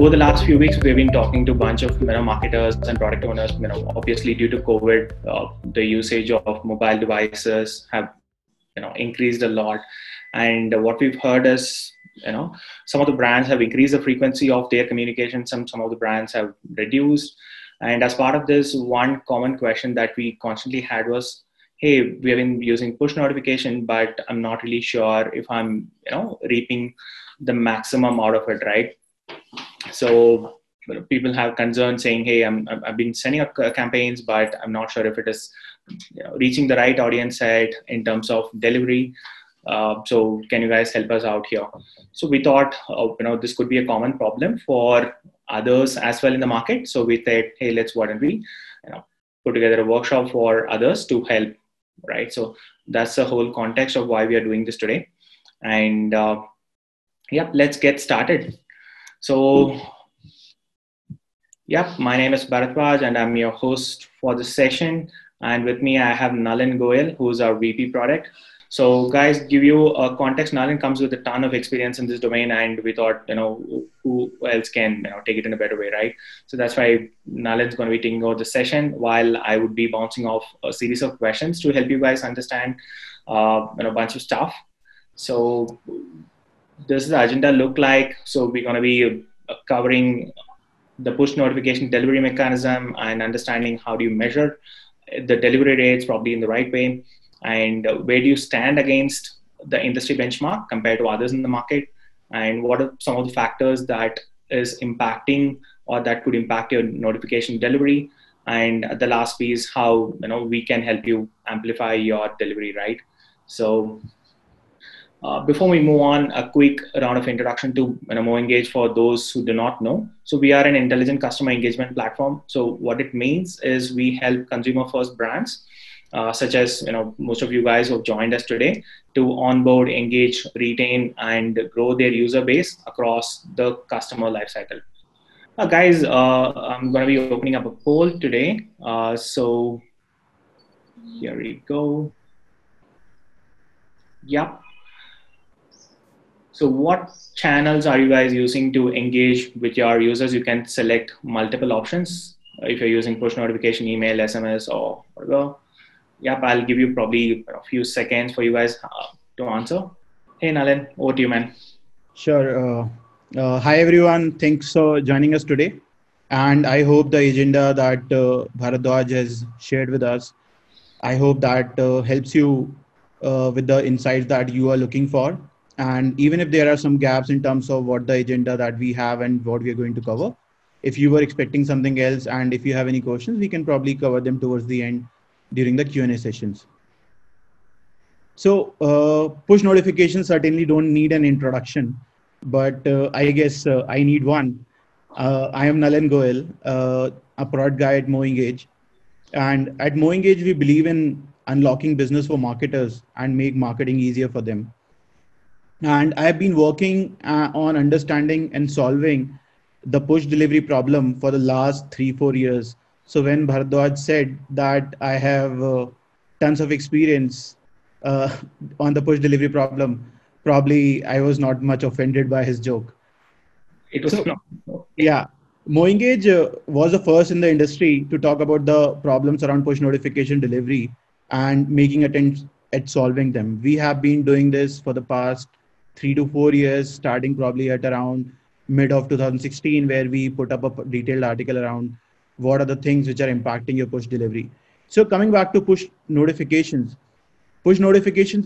over the last few weeks, we've been talking to a bunch of marketers and product owners. Obviously due to COVID, the usage of mobile devices have increased a lot, and what we've heard is some of the brands have increased the frequency of their communication. Some of the brands have reduced, and as part of this, one common question that we constantly had was, hey, we have been using push notification, but I'm not really sure if I'm reaping the maximum out of it, right? So people have concerns saying, hey, I've been sending up campaigns, but I'm not sure if it is reaching the right audience set in terms of delivery. So can you guys help us out here? So we thought this could be a common problem for others as well in the market. So we said, hey, why don't we put together a workshop for others to help, right? So that's the whole context of why we are doing this today. And let's get started. So my name is Bharatwaj and I'm your host for this session. And with me, I have Nalin Goyal, who's our VP product. So guys, give you a context, Nalin comes with a ton of experience in this domain, and we thought, who else can take it in a better way, right? So that's why Nalin's going to be taking over the session while I would be bouncing off a series of questions to help you guys understand a bunch of stuff. So this is the agenda look like. So we're going to be covering the push notification delivery mechanism and understanding how do you measure the delivery rates probably in the right way, and where do you stand against the industry benchmark compared to others in the market, and what are some of the factors that is impacting or that could impact your notification delivery, and the last piece, how we can help you amplify your delivery, right? So before we move on, a quick round of introduction to MoEngage for those who do not know. So we are an intelligent customer engagement platform. So what it means is we help consumer-first brands, such as most of you guys who have joined us today, to onboard, engage, retain, and grow their user base across the customer lifecycle. Guys, I'm going to be opening up a poll today. So here we go. Yep. So what channels are you guys using to engage with your users? You can select multiple options if you're using push notification, email, SMS, or whatever. Yep, I'll give you probably a few seconds for you guys to answer. Hey, Nalin, over to you, man. Sure. Hi, everyone. Thanks for joining us today. And I hope the agenda that Bharatwaj has shared with us, I hope that helps you with the insights that you are looking for. And even if there are some gaps in terms of what the agenda that we have and what we are going to cover, if you were expecting something else and if you have any questions, we can probably cover them towards the end during the Q&A sessions. So push notifications certainly don't need an introduction, but I guess I need one. I am Nalin Goyal, a product guy at MoEngage. And at MoEngage, we believe in unlocking business for marketers and make marketing easier for them. And I've been working on understanding and solving the push delivery problem for the last 3-4 years. So when Bharatwaj said that I have tons of experience on the push delivery problem, probably I was not much offended by his joke. It was yeah. MoEngage was the first in the industry to talk about the problems around push notification delivery and making attempts at solving them. We have been doing this for the past 3 to 4 years, starting probably at around mid of 2016, where we put up a detailed article around what are the things which are impacting your push delivery. So coming back to push notifications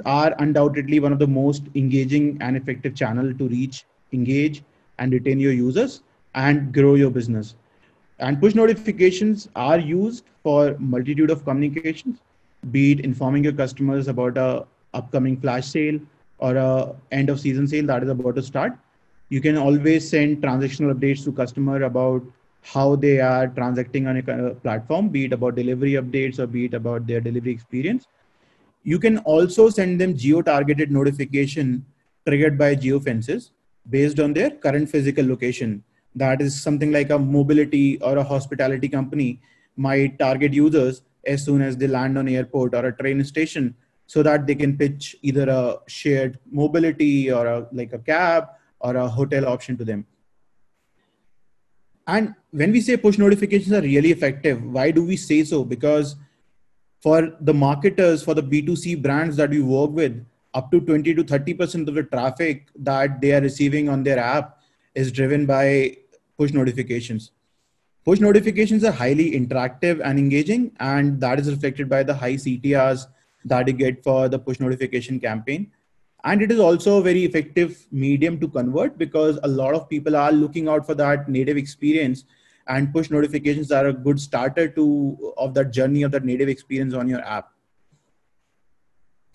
are undoubtedly one of the most engaging and effective channel to reach, engage, and retain your users and grow your business. And push notifications are used for multitude of communications, be it informing your customers about a upcoming flash sale or a end of season sale that is about to start. You can always send transactional updates to customer about how they are transacting on a platform, be it about delivery updates or be it about their delivery experience. You can also send them geo-targeted notification triggered by geofences based on their current physical location. That is something like a mobility or a hospitality company might target users as soon as they land on airport or a train station, so that they can pitch either a shared mobility or like a cab or a hotel option to them. And when we say push notifications are really effective, why do we say so? Because for the marketers, for the B2C brands that we work with, up to 20 to 30% of the traffic that they are receiving on their app is driven by push notifications. Push notifications are highly interactive and engaging, and that is reflected by the high CTRs that you get for the push notification campaign. And it is also a very effective medium to convert because a lot of people are looking out for that native experience, and push notifications are a good starter to of that journey of that native experience on your app.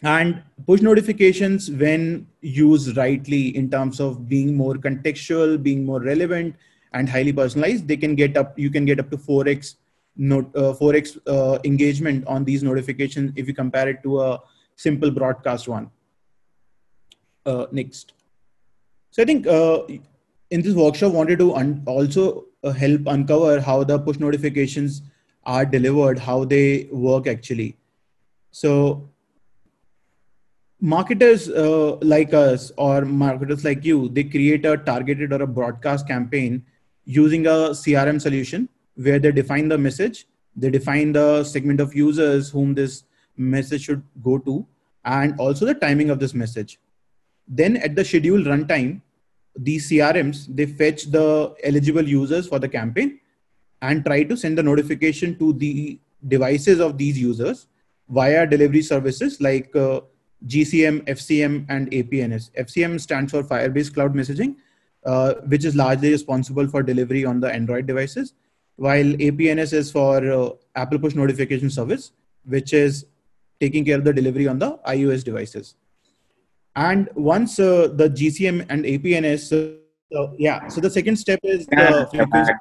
And push notifications, when used rightly in terms of being more contextual, being more relevant and highly personalized, they can get up, you can get up to 4x 4x engagement on these notifications if you compare it to a simple broadcast one. Next. So I think in this workshop wanted to also help uncover how the push notifications are delivered, how they work actually. So marketers like us or marketers like you, they create a targeted or a broadcast campaign using a CRM solution where they define the message, they define the segment of users whom this message should go to, and also the timing of this message. Then at the scheduled runtime, these CRMs, they fetch the eligible users for the campaign and try to send the notification to the devices of these users via delivery services like GCM, FCM, and APNS. FCM stands for Firebase Cloud Messaging, which is largely responsible for delivery on the Android devices, while APNS is for Apple Push Notification Service, which is taking care of the delivery on the iOS devices. And once the GCM and APNS, so the second step is the frequency,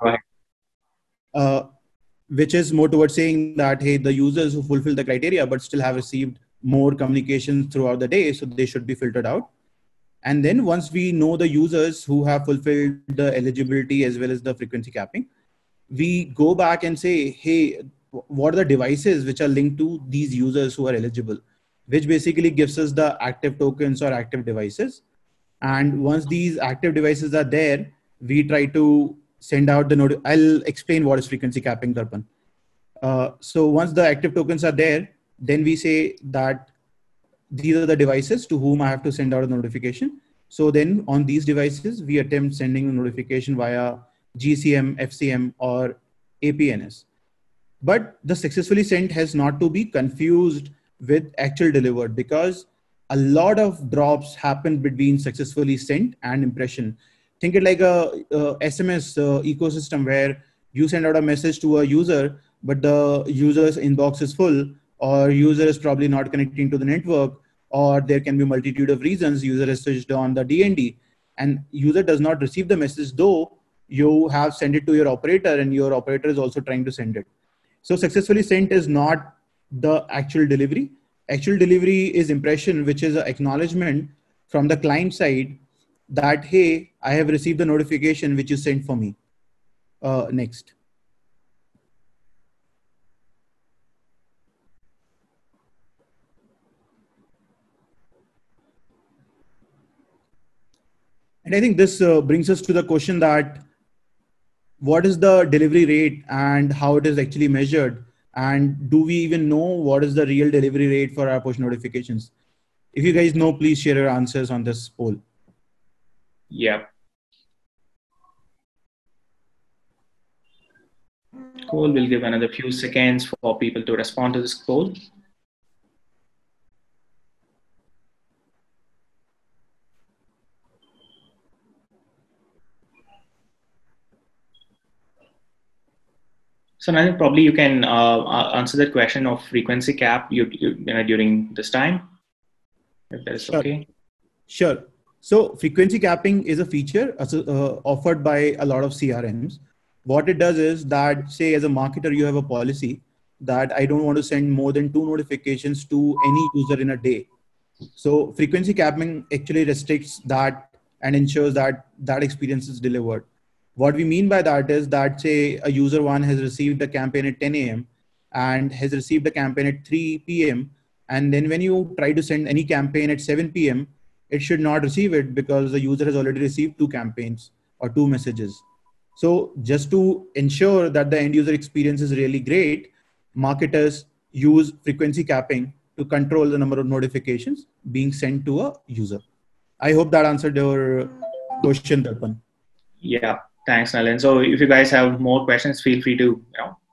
which is more towards saying that, hey, the users who fulfill the criteria but still have received more communications throughout the day, so they should be filtered out. And then once we know the users who have fulfilled the eligibility as well as the frequency capping, we go back and say, hey, what are the devices which are linked to these users who are eligible, which basically gives us the active tokens or active devices. And once these active devices are there, we try to send out the note. I'll explain what is frequency capping, Darpan. So once the active tokens are there, then we say that these are the devices to whom I have to send out a notification. So then on these devices, we attempt sending a notification via GCM, FCM, or APNS. But the successfully sent has not to be confused with actual delivered, because a lot of drops happen between successfully sent and impression. Think it like a SMS ecosystem where you send out a message to a user, but the user's inbox is full, or user is probably not connecting to the network, or there can be a multitude of reasons. User is switched on the DND and user does not receive the message, though you have sent it to your operator and your operator is also trying to send it. So successfully sent is not the actual delivery. Actual delivery is impression, which is an acknowledgement from the client side that, hey, I have received the notification which you sent for me. Next. And I think this brings us to the question that what is the delivery rate and how it is actually measured? And do we even know what is the real delivery rate for our push notifications? If you guys know, please share your answers on this poll. Yeah. Cool. We'll give another few seconds for people to respond to this poll. So Nalin, probably you can answer that question of frequency cap during this time, if that is Sure. okay. Sure. So frequency capping is a feature offered by a lot of CRMs. What it does is that, say, as a marketer, you have a policy that I don't want to send more than 2 notifications to any user in a day. So frequency capping actually restricts that and ensures that that experience is delivered. What we mean by that is that, say, a user 1 has received a campaign at 10 a.m. and has received a campaign at 3 p.m. And then when you try to send any campaign at 7 p.m., it should not receive it because the user has already received 2 campaigns or 2 messages. So just to ensure that the end user experience is really great, marketers use frequency capping to control the number of notifications being sent to a user. I hope that answered your question, Darpan. Yeah, thanks, Nalin. So if you guys have more questions, feel free to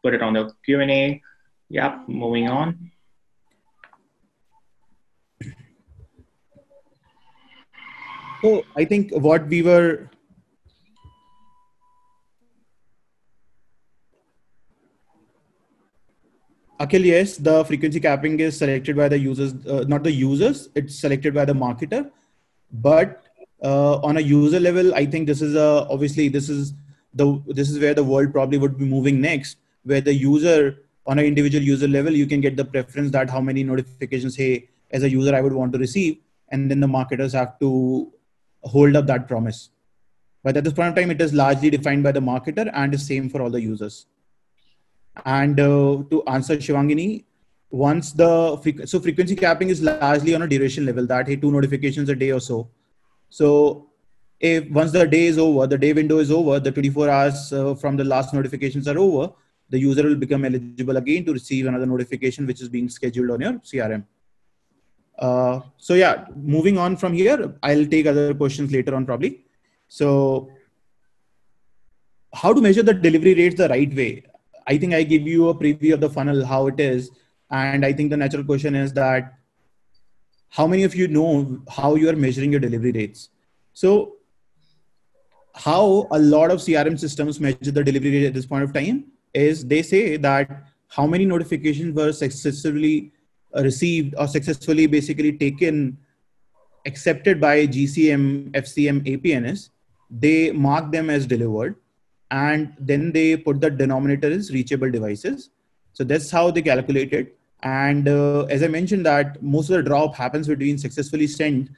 put it on the Q&A. Yeah, moving on. So I think what we were Akhil, yes, the frequency capping is selected by the users, not the users. It's selected by the marketer. But on a user level, I think this is obviously this is where the world probably would be moving next, where the user on an individual user level, you can get the preference that how many notifications, hey, as a user I would want to receive, and then the marketers have to hold up that promise. But at this point of time, it is largely defined by the marketer and is same for all the users. And to answer Shivangini, once so frequency capping is largely on a duration level, that hey, 2 notifications a day or so. So if once the day is over, the day window is over, the 24 hours from the last notifications are over, the user will become eligible again to receive another notification which is being scheduled on your CRM. So yeah, moving on from here, I'll take other questions later on probably. So how to measure the delivery rates the right way? I think I give you a preview of the funnel, how it is. And I think the natural question is that how many of you know how you are measuring your delivery rates? So how a lot of CRM systems measure the delivery rate at this point of time is they say that how many notifications were successfully received or successfully basically taken, accepted by GCM, FCM, APNS. They mark them as delivered, and then they put the denominator as reachable devices. So that's how they calculate it. And as I mentioned that most of the drop happens between successfully sent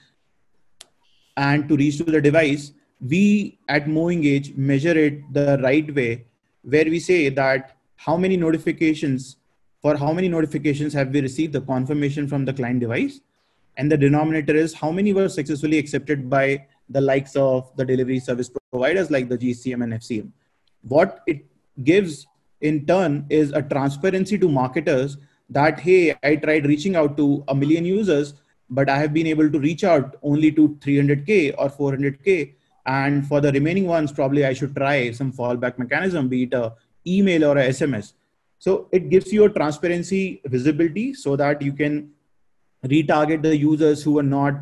and to reach to the device. We at MoEngage measure it the right way, where we say that how many notifications have we received the confirmation from the client device, and the denominator is how many were successfully accepted by the likes of the delivery service providers like the GCM and FCM. What it gives in turn is a transparency to marketers that, hey, I tried reaching out to 1 million users, but I have been able to reach out only to 300K or 400K. And for the remaining ones, probably I should try some fallback mechanism, be it a email or a SMS. So it gives you a transparency visibility so that you can retarget the users who are not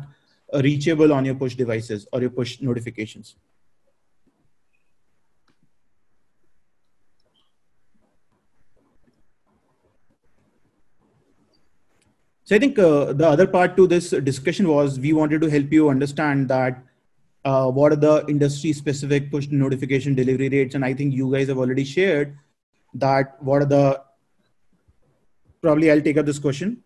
reachable on your push devices or your push notifications. So I think the other part to this discussion was we wanted to help you understand that what are the industry specific push notification delivery rates. And I think you guys have already shared that what are the, probably I'll take up this question.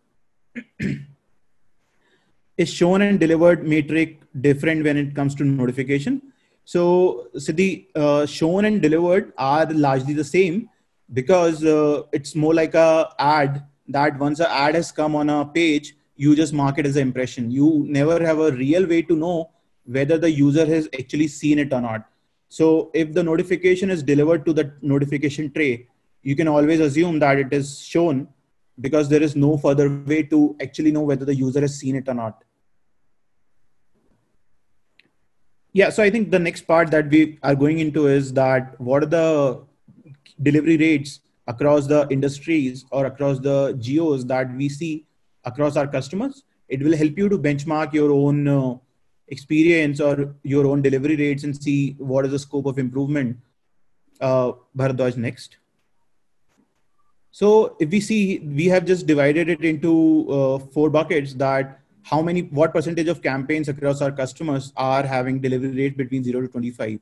Is shown and delivered metric different when it comes to notification? So the shown and delivered are largely the same because it's more like a ad that once an ad has come on a page, you just mark it as an impression. You never have a real way to know whether the user has actually seen it or not. So if the notification is delivered to the notification tray, you can always assume that it is shown because there is no further way to actually know whether the user has seen it or not. Yeah, so I think the next part that we are going into is that what are the delivery rates across the industries or across the geos that we see across our customers. It will help you to benchmark your own experience or your own delivery rates and see what is the scope of improvement. Bharadwaj, next. So if we see, we have just divided it into 4 buckets that what percentage of campaigns across our customers are having delivery rates between 0 to 25.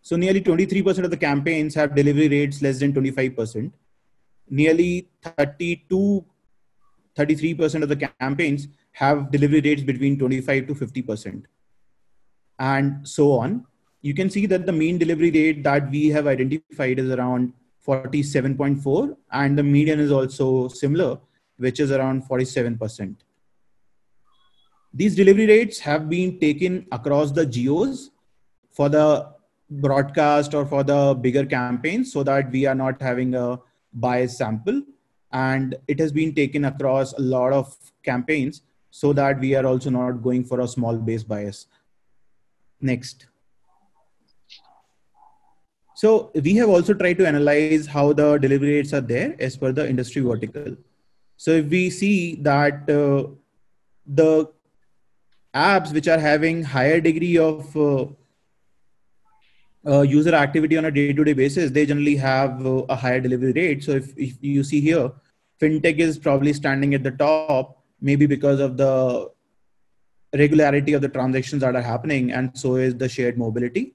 So nearly 23% of the campaigns have delivery rates less than 25%. Nearly 33% of the campaigns have delivery rates between 25 to 50%. And so on. You can see that the mean delivery rate that we have identified is around 47.4, and the median is also similar, which is around 47%. These delivery rates have been taken across the geos for the broadcast or for the bigger campaigns so that we are not having a biased sample. And it has been taken across a lot of campaigns so that we are also not going for a small base bias. Next. So we have also tried to analyze how the delivery rates are there as per the industry vertical. So if we see that the apps which are having higher degree of user activity on a day-to-day basis, they generally have a higher delivery rate. So if you see here, fintech is probably standing at the top, maybe because of the regularity of the transactions that are happening, and so is the shared mobility.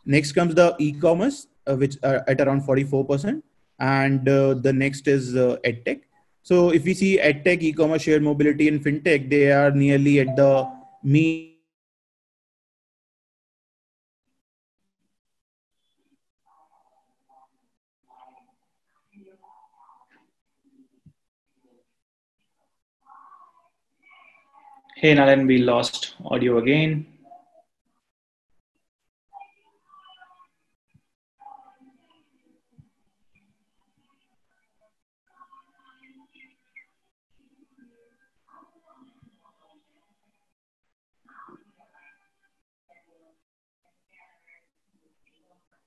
Next comes the e-commerce, which are at around 44%, and the next is edtech. So if we see edtech, e-commerce, shared mobility, and fintech, they are nearly at the mean. Hey, Nalan, we lost audio again.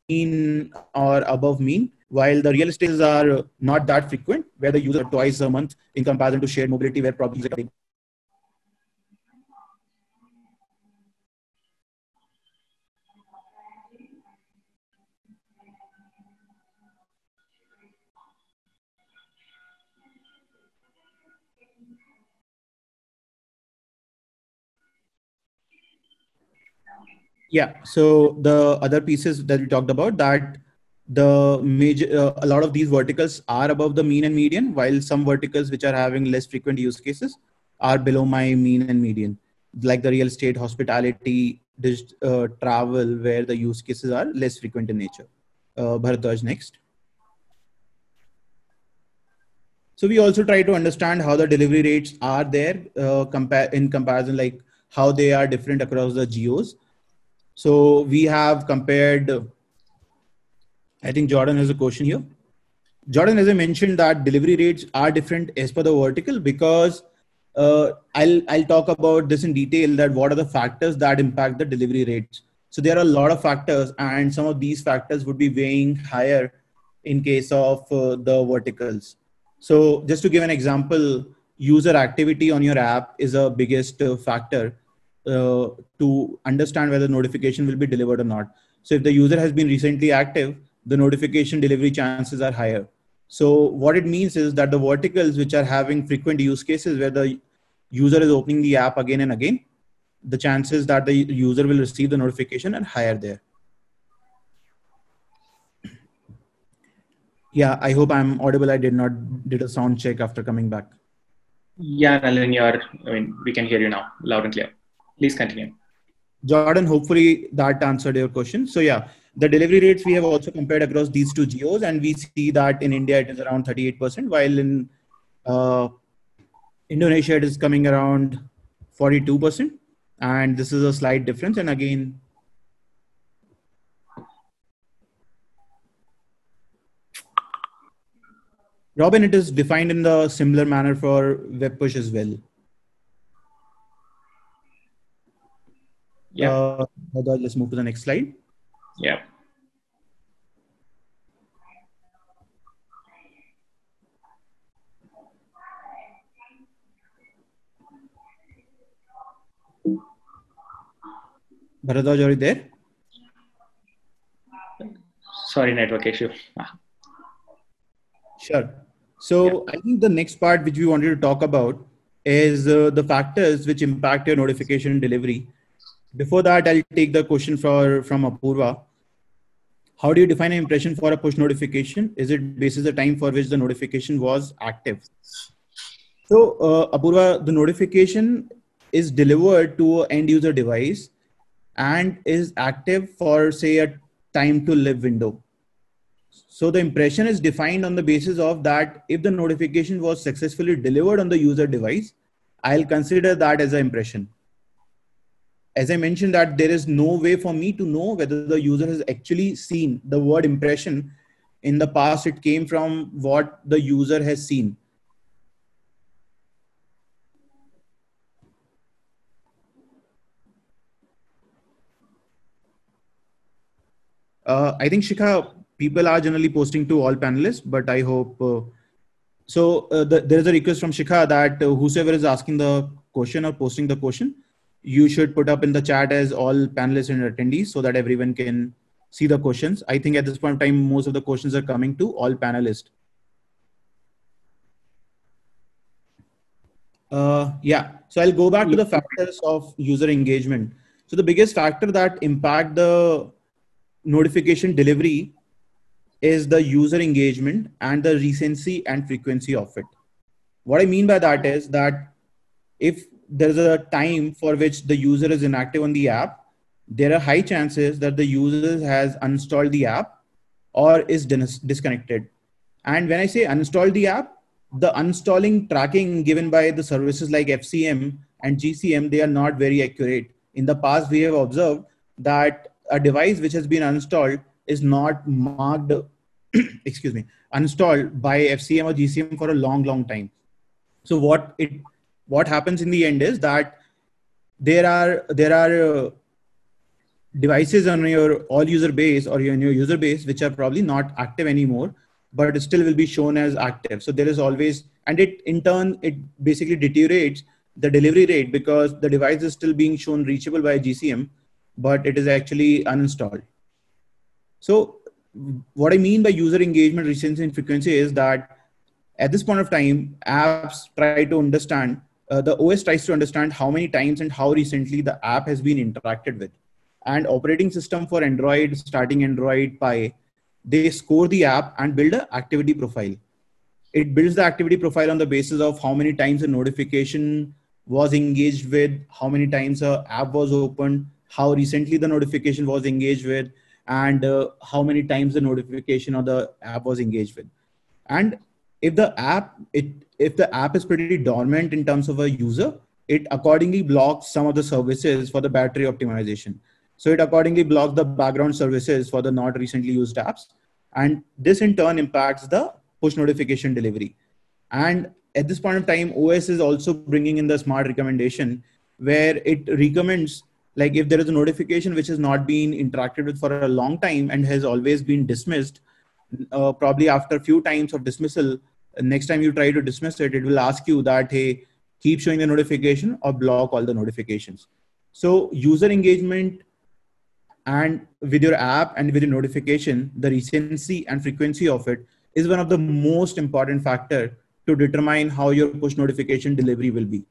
Mean or above mean, while the real estates are not that frequent, where the user twice a month in comparison to shared mobility, where probably. Yeah. So the other pieces that we talked about, that the major, a lot of these verticals are above the mean and median, while some verticals which are having less frequent use cases are below my mean and median, like the real estate, hospitality, travel, where the use cases are less frequent in nature. Bharadwaj, next. So we also try to understand how the delivery rates are there in comparison, like how they are different across the geos. So we have compared, I think Jordan has a question here. Jordan, as I mentioned, that delivery rates are different as per the vertical, because I'll talk about this in detail, that what are the factors that impact the delivery rates. So there are a lot of factors, and some of these factors would be weighing higher in case of the verticals. So just to give an example, user activity on your app is a biggest factor to understand whether notification will be delivered or not. So if the user has been recently active, the notification delivery chances are higher. So what it means is that the verticals which are having frequent use cases where the user is opening the app again and again, the chances that the user will receive the notification are higher there. Yeah, I hope I'm audible. I did a sound check after coming back. Yeah, Nalan, we can hear you now, loud and clear. Please continue. Jordan, hopefully that answered your question. So yeah, the delivery rates we have also compared across these two geos, and we see that in India it is around 38%, while in Indonesia it is coming around 42%, and this is a slight difference. And again, Robin, it is defined in the similar manner for web push as well. Yeah. Let's move to the next slide. Yeah. Bharadwaj, are you there? Sorry, network issue. Sure. So I think the next part which we wanted to talk about is the factors which impact your notification delivery. Before that, I'll take the question from Apurva. How do you define an impression for a push notification? Is it basis the time for which the notification was active? So Apurva, the notification is delivered to an end user device and is active for, say, a time to live window. So the impression is defined on the basis of that. If the notification was successfully delivered on the user device, I'll consider that as an impression. as I mentioned, that there is no way for me to know whether the user has actually seen the word impression. In the past, it came from what the user has seen. I think, Shikha, people are generally posting to all panelists, but I hope. There is a request from Shikha that whosoever is asking the question or posting the question, you should put up in the chat as all panelists and attendees so that everyone can see the questions. I think at this point in time, most of the questions are coming to all panelists. Yeah, so I'll go back to the factors of user engagement. So the biggest factor that impact the notification delivery is the user engagement and the recency and frequency of it. What I mean by that is that if there's a time for which the user is inactive on the app, there are high chances that the user has uninstalled the app or is disconnected. And when I say uninstall the app, the uninstalling tracking given by the services like FCM and GCM, they are not very accurate. In the past, we have observed that a device which has been uninstalled is not marked, excuse me, uninstalled by FCM or GCM for a long time. So what happens in the end is that there are devices on your all user base or in your user base which are probably not active anymore, but it still will be shown as active. So there is always, and it in turn, it basically deteriorates the delivery rate because the device is still being shown reachable by GCM, but it is actually uninstalled. So what I mean by user engagement, recency, and frequency is that at this point of time, apps try to understand, the OS tries to understand how many times and how recently the app has been interacted with. And operating system for Android, starting Android Pie, they score the app and build an activity profile. It builds the activity profile on the basis of how many times a notification was engaged with, how many times a app was opened, how recently the notification was engaged with, and how many times the notification or the app was engaged with. And if the app is pretty dormant in terms of a user, it accordingly blocks some of the services for the battery optimization. So it accordingly blocks the background services for the not recently used apps. And this in turn impacts the push notification delivery. And at this point of time, OS is also bringing in the smart recommendation where it recommends, like if there is a notification which has not been interacted with for a long time and has always been dismissed, probably after a few times of dismissal, next time you try to dismiss it, it will ask you that, hey, keep showing the notification or block all the notifications. So user engagement and with your app and with your notification, the recency and frequency of it is one of the most important factor to determine how your push notification delivery will be.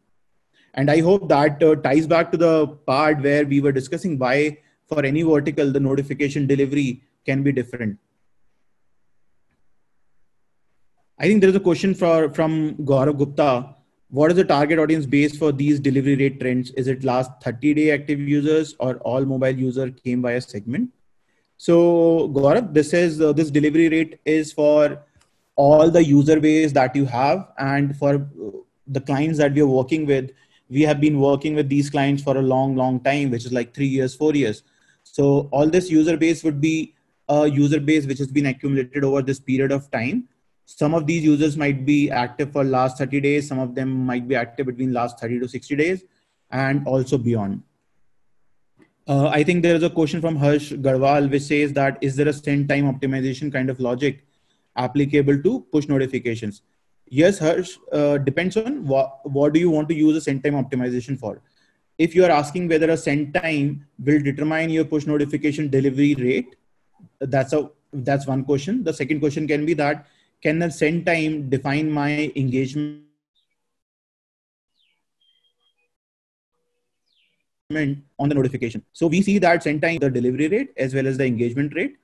And I hope that ties back to the part where we were discussing why for any vertical, the notification delivery can be different. I think there is a question from Gaurav Gupta. What is the target audience base for these delivery rate trends? Is it last 30-day active users or all mobile user came by a segment? So Gaurav, this delivery rate is for all the user base that you have, and for the clients that we are working with. We have been working with these clients for a long time, which is like 3 years, 4 years. So all this user base would be a user base which has been accumulated over this period of time. Some of these users might be active for last 30 days. Some of them might be active between last 30 to 60 days and also beyond. I think there is a question from Harsh Garwal, which says that, is there a send time optimization kind of logic applicable to push notifications? Yes, Harsh, depends on what do you want to use a send time optimization for. If you are asking whether a send time will determine your push notification delivery rate, that's one question. The second question can be that, can the send time define my engagement on the notification? So we see that send time, the delivery rate as well as the engagement rate.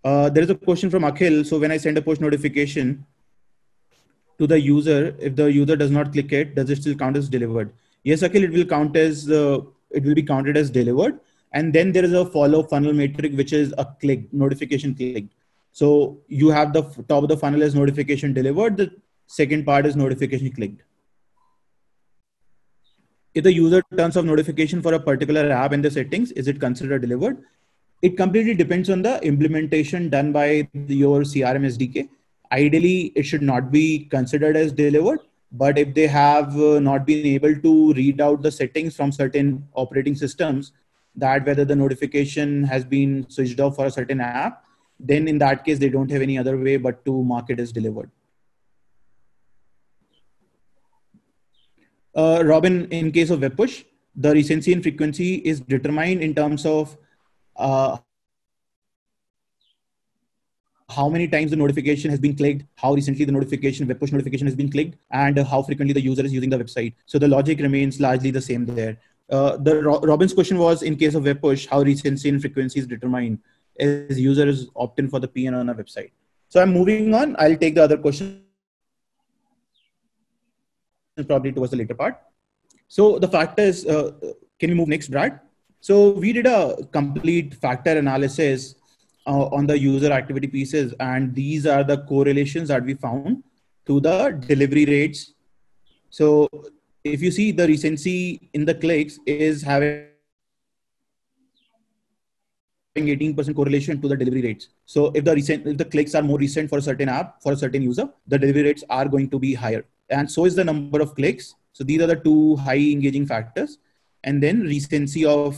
There is a question from Akhil. So when I send a push notification to the user, if the user does not click it, does it still count as delivered? Yes, Akhil, it will be counted as delivered. And then there is a follow funnel metric, which is a click, notification clicked. So you have the top of the funnel as notification delivered. The second part is notification clicked. if the user turns off notification for a particular app in the settings, is it considered delivered? It completely depends on the implementation done by your CRM SDK. Ideally, it should not be considered as delivered. But if they have not been able to read out the settings from certain operating systems, that whether the notification has been switched off for a certain app, then in that case, they don't have any other way but to mark it as delivered. Robin, in case of web push, the recency and frequency is determined in terms of how many times the notification has been clicked, how recently the notification, web push notification has been clicked, and how frequently the user is using the website. So the logic remains largely the same there. Robin's question was, in case of web push, how recency and frequency is determined as user is opt-in for the PN on a website. So I'm moving on. I'll take the other question probably towards the later part. So the factor is, can we move next, Brad? So we did a complete factor analysis on the user activity pieces, and these are the correlations that we found to the delivery rates. So if you see, the recency in the clicks is having 18% correlation to the delivery rates. So if the clicks are more recent for a certain app, for a certain user, the delivery rates are going to be higher. And so is the number of clicks. So these are the two high engaging factors. And then recency of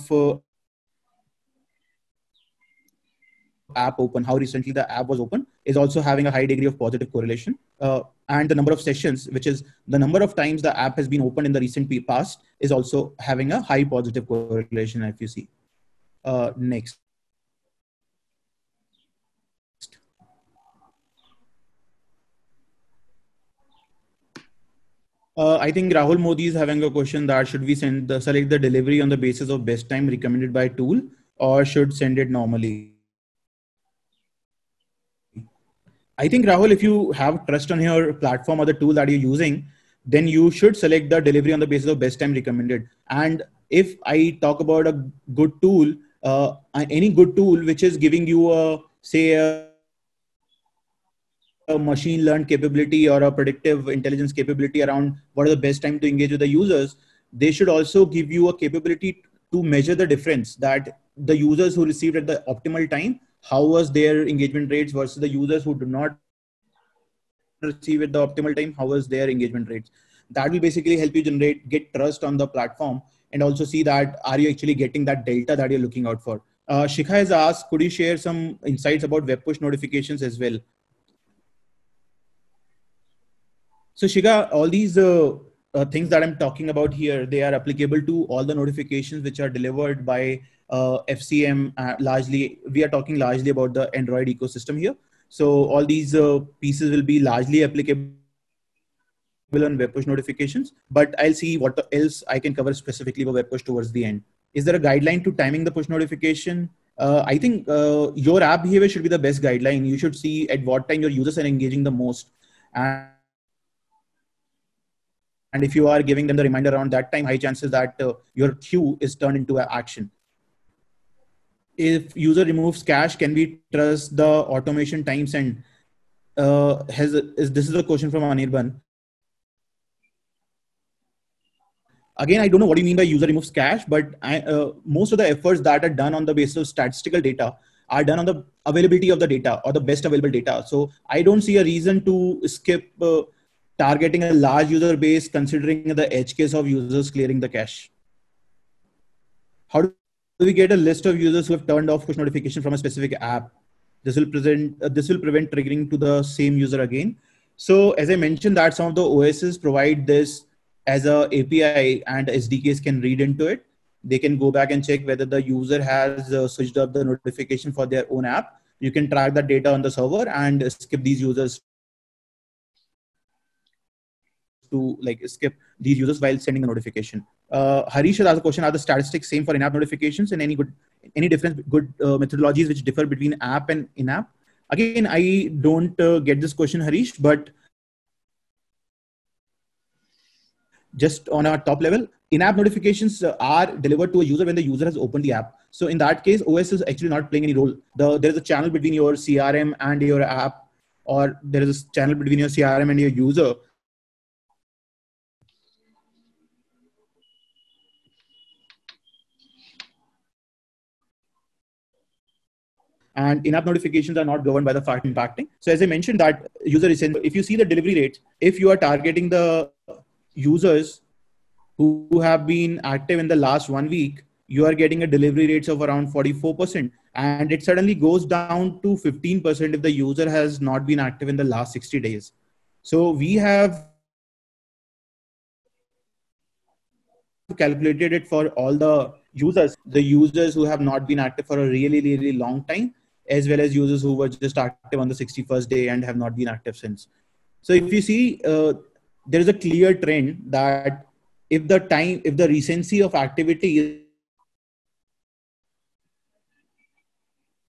app open, how recently the app was open, is also having a high degree of positive correlation. And the number of sessions, which is the number of times the app has been opened in the recent past, is also having a high positive correlation, if you see. Next. I think Rahul Modi is having a question that should we select the delivery on the basis of best time recommended by tool, or should send it normally? I think, Rahul, if you have trust on your platform or the tool that you're using, then you should select the delivery on the basis of best time recommended. And if I talk about a good tool, any good tool which is giving you a machine learned capability or a predictive intelligence capability around what are the best time to engage with the users, they should also give you a capability to measure the difference that the users who received at the optimal time, how was their engagement rates versus the users who do not receive at the optimal time, how was their engagement rates. That will basically help you get trust on the platform, and also see that are you actually getting that delta that you're looking out for. Shikha has asked, could you share some insights about web push notifications as well? So Shikha, all these things that I'm talking about here, they are applicable to all the notifications which are delivered by FCM. Largely, we are talking largely about the Android ecosystem here. So all these pieces will be largely applicable on web push notifications, but I'll see what else I can cover specifically about web push towards the end. Is there a guideline to timing the push notification? I think your app behavior should be the best guideline. You should see at what time your users are engaging the most. And if you are giving them the reminder around that time, high chances that your queue is turned into an action. If user removes cache, can we trust the automation times? And this is a question from Anirban. Again, I don't know what you mean by user removes cache, but most of the efforts that are done on the basis of statistical data are done on the availability of the data or the best available data. So I don't see a reason to skip targeting a large user base considering the edge case of users clearing the cache. How do we get a list of users who have turned off push notification from a specific app? This will prevent triggering to the same user again. So as I mentioned, that some of the OSs provide this as a API, and SDKs can read into it. They can go back and check whether the user has switched up the notification for their own app. You can track that data on the server and skip these users to skip these users while sending the notification. Harish has asked a question: are the statistics same for in-app notifications, and any different good methodologies which differ between app and in-app? Again, I don't get this question, Harish, but just on a top level, in-app notifications are delivered to a user when the user has opened the app. So in that case, OS is actually not playing any role. There is a channel between your CRM and your app, or there is a channel between your CRM and your user. and in-app notifications are not governed by the fact impacting. So as I mentioned that user is, if you see the delivery rates, if you are targeting the users who have been active in the last 1 week, you are getting a delivery rates of around 44%, and it suddenly goes down to 15% if the user has not been active in the last 60 days. So we have calculated it for all the users who have not been active for a really, really long time, as well as users who were just active on the 61st day and have not been active since. So if you see, there is a clear trend that if the recency of activity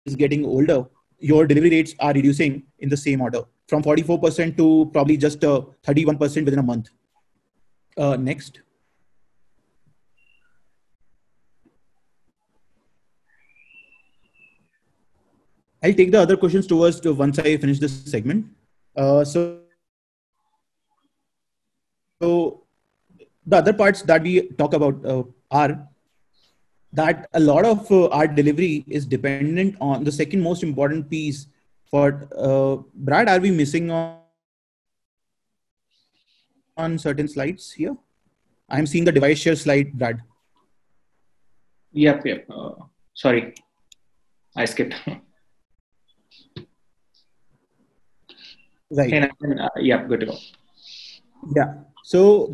is getting older, your delivery rates are reducing in the same order from 44% to probably just 31% within a month. Next. I'll take the other questions towards once I finish this segment. So the other parts that we talk about are that a lot of our delivery is dependent on the second most important piece for Brad. Are we missing on certain slides here? I'm seeing the device share slide, Brad. Yep. Sorry, I skipped. Right. Yeah, good to go. Yeah. So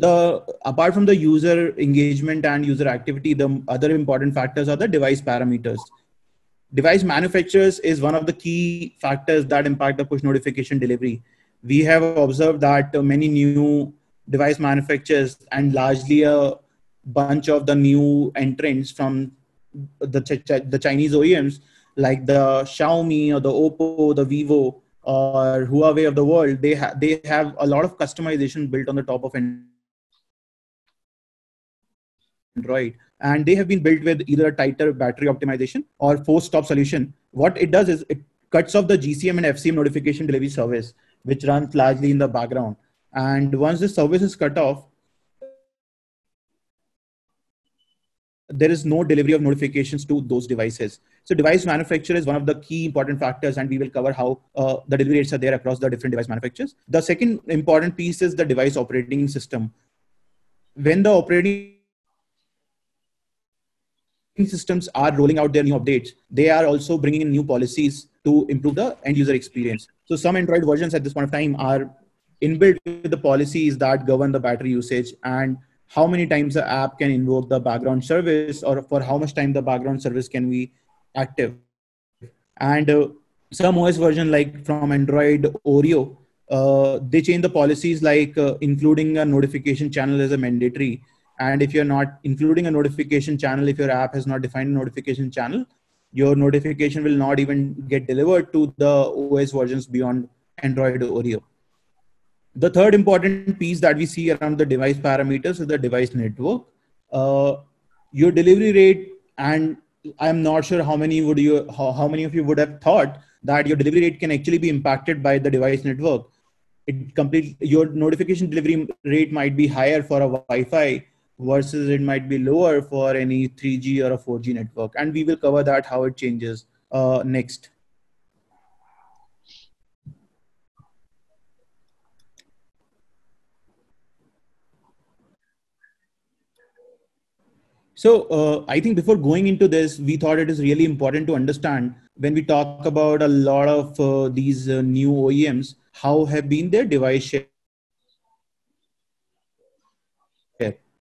apart from the user engagement and user activity, the other important factors are the device parameters. Device manufacturers is one of the key factors that impact the push notification delivery. We have observed that many new device manufacturers and largely a bunch of the new entrants from the Chinese OEMs like the Xiaomi or the Oppo, the Vivo or Huawei of the world, they have a lot of customization built on the top of Android, and they have been built with either a tighter battery optimization or force stop solution. What it does is it cuts off the GCM and FCM notification delivery service, which runs largely in the background. And once the service is cut off, there is no delivery of notifications to those devices. So device manufacturer is one of the key important factors, and we will cover how the delivery rates are there across the different device manufacturers. The second important piece is the device operating system. When the operating systems are rolling out their new updates, they are also bringing in new policies to improve the end user experience. So some Android versions at this point of time are inbuilt with the policies that govern the battery usage and how many times the app can invoke the background service, or for how much time the background service can be active. And some OS version like from Android Oreo, they change the policies like including a notification channel as a mandatory. And if you're not including a notification channel, if your app has not defined a notification channel, your notification will not even get delivered to the OS versions beyond Android Oreo. The third important piece that we see around the device parameters is the device network. Your delivery rate, and I'm not sure how many of you would have thought that your delivery rate can actually be impacted by the device network. Your notification delivery rate might be higher for a Wi-Fi versus it might be lower for any 3G or a 4G network. And we will cover that, how it changes next. So I think before going into this, we thought it is really important to understand when we talk about a lot of these new OEMs, how have been their device share,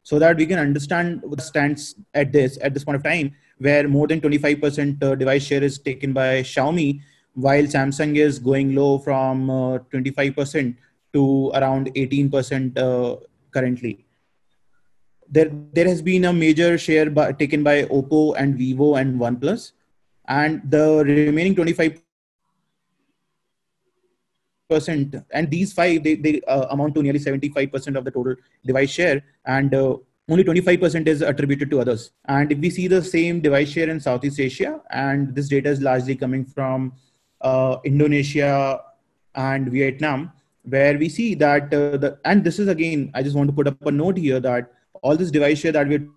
so that we can understand what stands at this point of time, where more than 25% device share is taken by Xiaomi, while Samsung is going low from 25% to around 18% currently. There has been a major share taken by Oppo and Vivo and OnePlus, and the remaining 25%, and these five, they amount to nearly 75% of the total device share, and only 25% is attributed to others. And if we see the same device share in Southeast Asia, and this data is largely coming from Indonesia and Vietnam, where we see that and this is again, I just want to put up a note here that all this device share that we're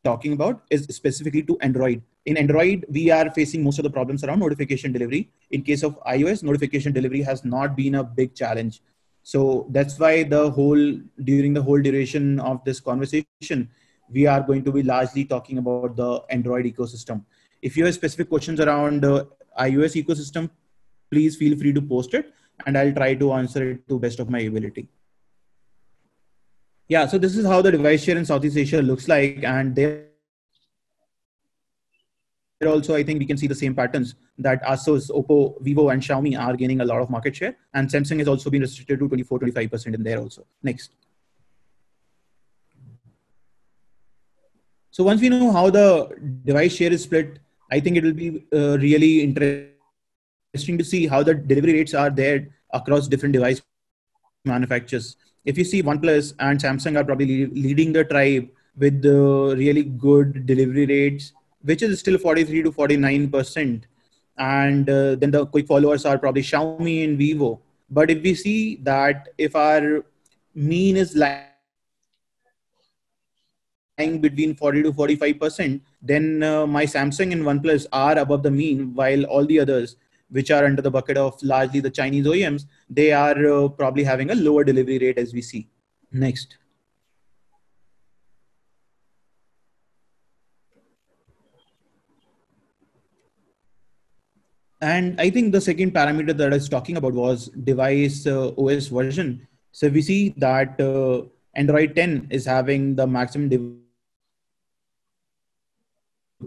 talking about is specifically to Android. in Android, we are facing most of the problems around notification delivery. In case of iOS, notification delivery has not been a big challenge. So that's why during the whole duration of this conversation, we are going to be largely talking about the Android ecosystem. If you have specific questions around the iOS ecosystem, please feel free to post it and I'll try to answer it to best of my ability. Yeah, so this is how the device share in Southeast Asia looks like. And there also, I think we can see the same patterns that Asus, Oppo, Vivo, and Xiaomi are gaining a lot of market share. And Samsung has also been restricted to 24-25% in there also. Next. So once we know how the device share is split, I think it will be really interesting to see how the delivery rates are there across different device manufacturers. If you see, OnePlus and Samsung are probably leading the tribe with really good delivery rates, which is still 43 to 49%. And then the quick followers are probably Xiaomi and Vivo. But if we see that if our mean is lying between 40 to 45%, then my Samsung and OnePlus are above the mean, while all the others, which are under the bucket of largely the Chinese OEMs, they are probably having a lower delivery rate as we see. Next. And I think the second parameter that I was talking about was device OS version. So we see that Android 10 is having the maximum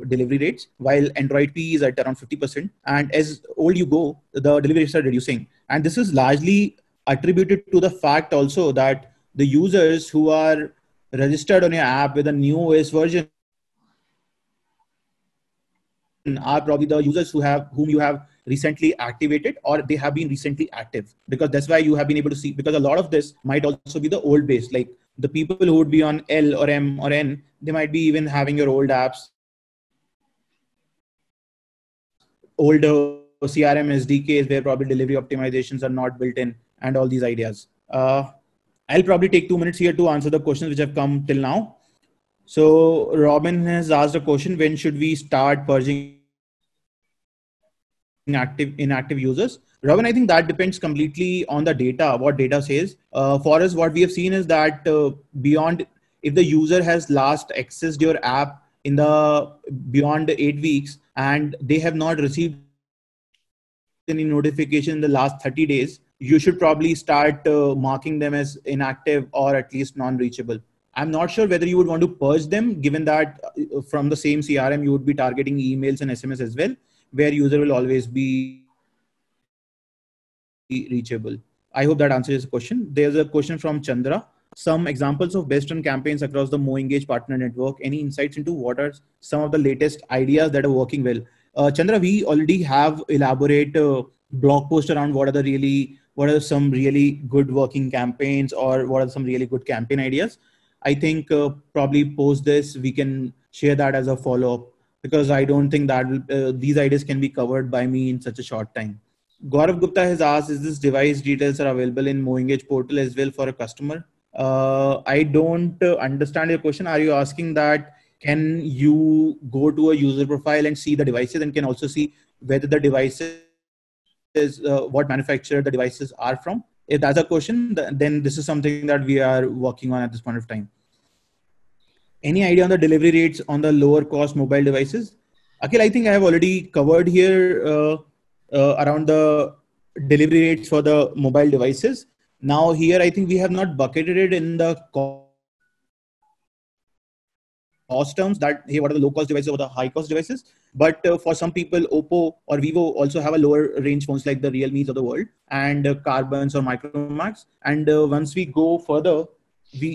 delivery rates, while Android P is at around 50%. And as old you go, the delivery rates are reducing. And this is largely attributed to the fact also that the users who are registered on your app with a new OS version are probably the users whom you have recently activated, or they have been recently active, because that's why you have been able to see, because a lot of this might also be the old base, like the people who would be on L or M or N, they might be even having your old apps, older CRM SDKs where probably delivery optimizations are not built in, and all these ideas. I'll probably take 2 minutes here to answer the questions which have come till now. So Robin has asked a question: when should we start purging inactive users? Robin, I think that depends completely on the data, what data says. For us, what we have seen is that beyond, if the user has last accessed your app in the beyond 8 weeks and they have not received any notification in the last 30 days, you should probably start marking them as inactive or at least non-reachable. I'm not sure whether you would want to purge them, given that from the same CRM, you would be targeting emails and SMS as well, where user will always be reachable. I hope that answers the question. There's a question from Chandra. Some examples of best run campaigns across the MoEngage partner network. Any insights into what are some of the latest ideas that are working well? Chandra, we already have elaborate blog post around what are some really good working campaigns, or what are some really good campaign ideas. I think probably post this, we can share that as a follow-up, because I don't think that these ideas can be covered by me in such a short time. Gaurav Gupta has asked, is this device details are available in MoEngage portal as well for a customer? I don't understand your question. Are you asking that can you go to a user profile and see the devices, and can also see whether the devices, what manufacturer the devices are from? If that's a question, then this is something that we are working on at this point of time. Any idea on the delivery rates on the lower cost mobile devices? Akhil, I think I have already covered here around the delivery rates for the mobile devices. Now here, I think we have not bucketed it in the cost terms, that hey, what are the low cost devices or the high cost devices? But for some people, Oppo or Vivo also have a lower range phones like the Realmes of the world, and Carbons or Micromax. And once we go further,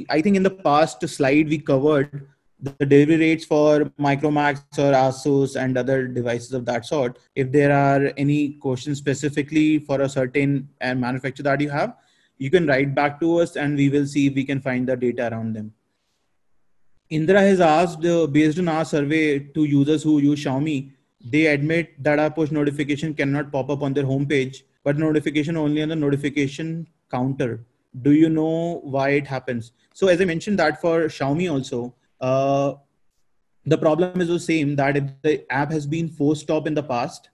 I think in the past slide we covered the delivery rates for Micromax or Asus and other devices of that sort. If there are any questions specifically for a certain manufacturer that you have, you can write back to us and we will see if we can find the data around them. Indra has asked, based on our survey to users who use Xiaomi, they admit that our push notification cannot pop up on their homepage, but notification only on the notification counter. Do you know why it happens? So as I mentioned that for Xiaomi also, the problem is the same, that if the app has been forced stop in the past,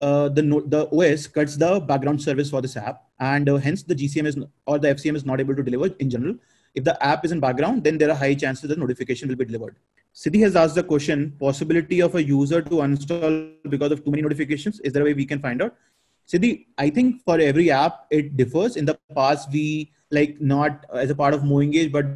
the OS cuts the background service for this app, and hence the GCM is or the FCM is not able to deliver in general. If the app is in background, then there are high chances the notification will be delivered. Siddhi has asked the question: possibility of a user to uninstall because of too many notifications. Is there a way we can find out? Siddhi, I think for every app it differs. In the past, we like not as a part of MoEngage, but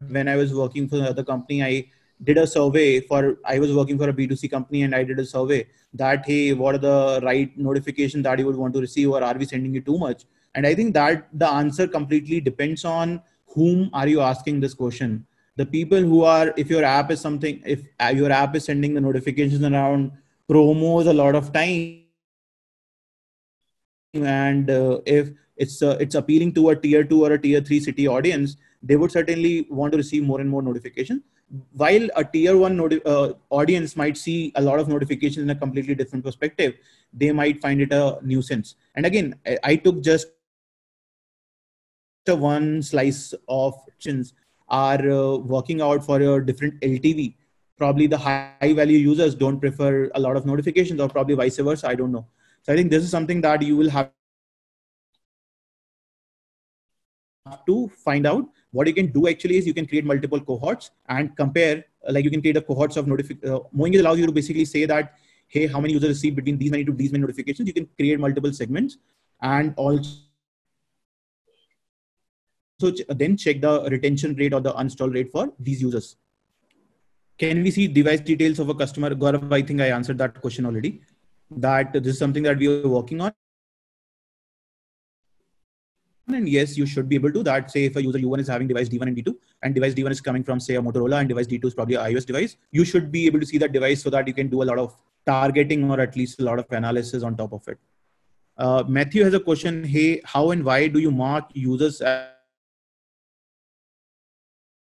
when I was working for another company, I did a survey for. I was working for a B2C company, and I did a survey that, hey, what are the right notifications that you would want to receive, or are we sending you too much? And I think that the answer completely depends on whom are you asking this question. The people who are, if your app is something, if your app is sending the notifications around promos a lot of time, and if it's appealing to a tier 2 or a tier 3 city audience, they would certainly want to receive more and more notifications, while a tier 1 audience might see a lot of notifications in a completely different perspective. They might find it a nuisance. And again, I took just a one slice of options are working out for a different LTV. Probably the high value users don't prefer a lot of notifications, or probably vice versa, I don't know. So I think this is something that you will have to find out. What you can do actually is you can create multiple cohorts and compare, like you can create a cohorts of MoEngage allows you to basically say that, hey, how many users receive between these many to these many notifications. You can create multiple segments, and also then check the retention rate or the uninstall rate for these users. Can we see device details of a customer? Gaurav, I think I answered that question already, that this is something that we are working on. And yes, you should be able to that. Say if a user U1 is having device D1 and D2, and device D1 is coming from say a Motorola, and device D2 is probably an iOS device, you should be able to see that device so that you can do a lot of targeting or at least a lot of analysis on top of it. Matthew has a question. Hey, how and why do you mark users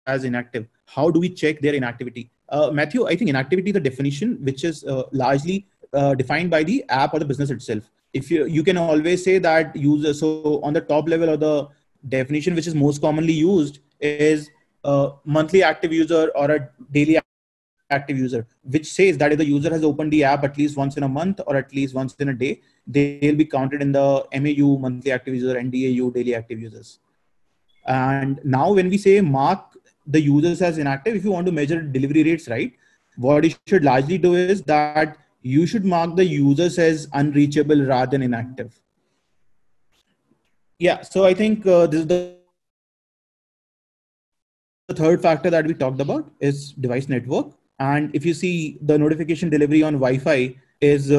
as inactive? How do we check their inactivity? Matthew, I think inactivity is a definition which is largely defined by the app or the business itself. If you can always say that user, so on the top level of the definition, which is most commonly used, is a monthly active user or a daily active user, which says that if the user has opened the app at least once in a month or at least once in a day, they'll be counted in the MAU, monthly active user, and DAU, daily active users. And now when we say mark the users as inactive, if you want to measure delivery rates, right, what you should largely do is that you should mark the users as unreachable rather than inactive. Yeah, so I think this is the third factor that we talked about is device network. And if you see, the notification delivery on Wi-Fi is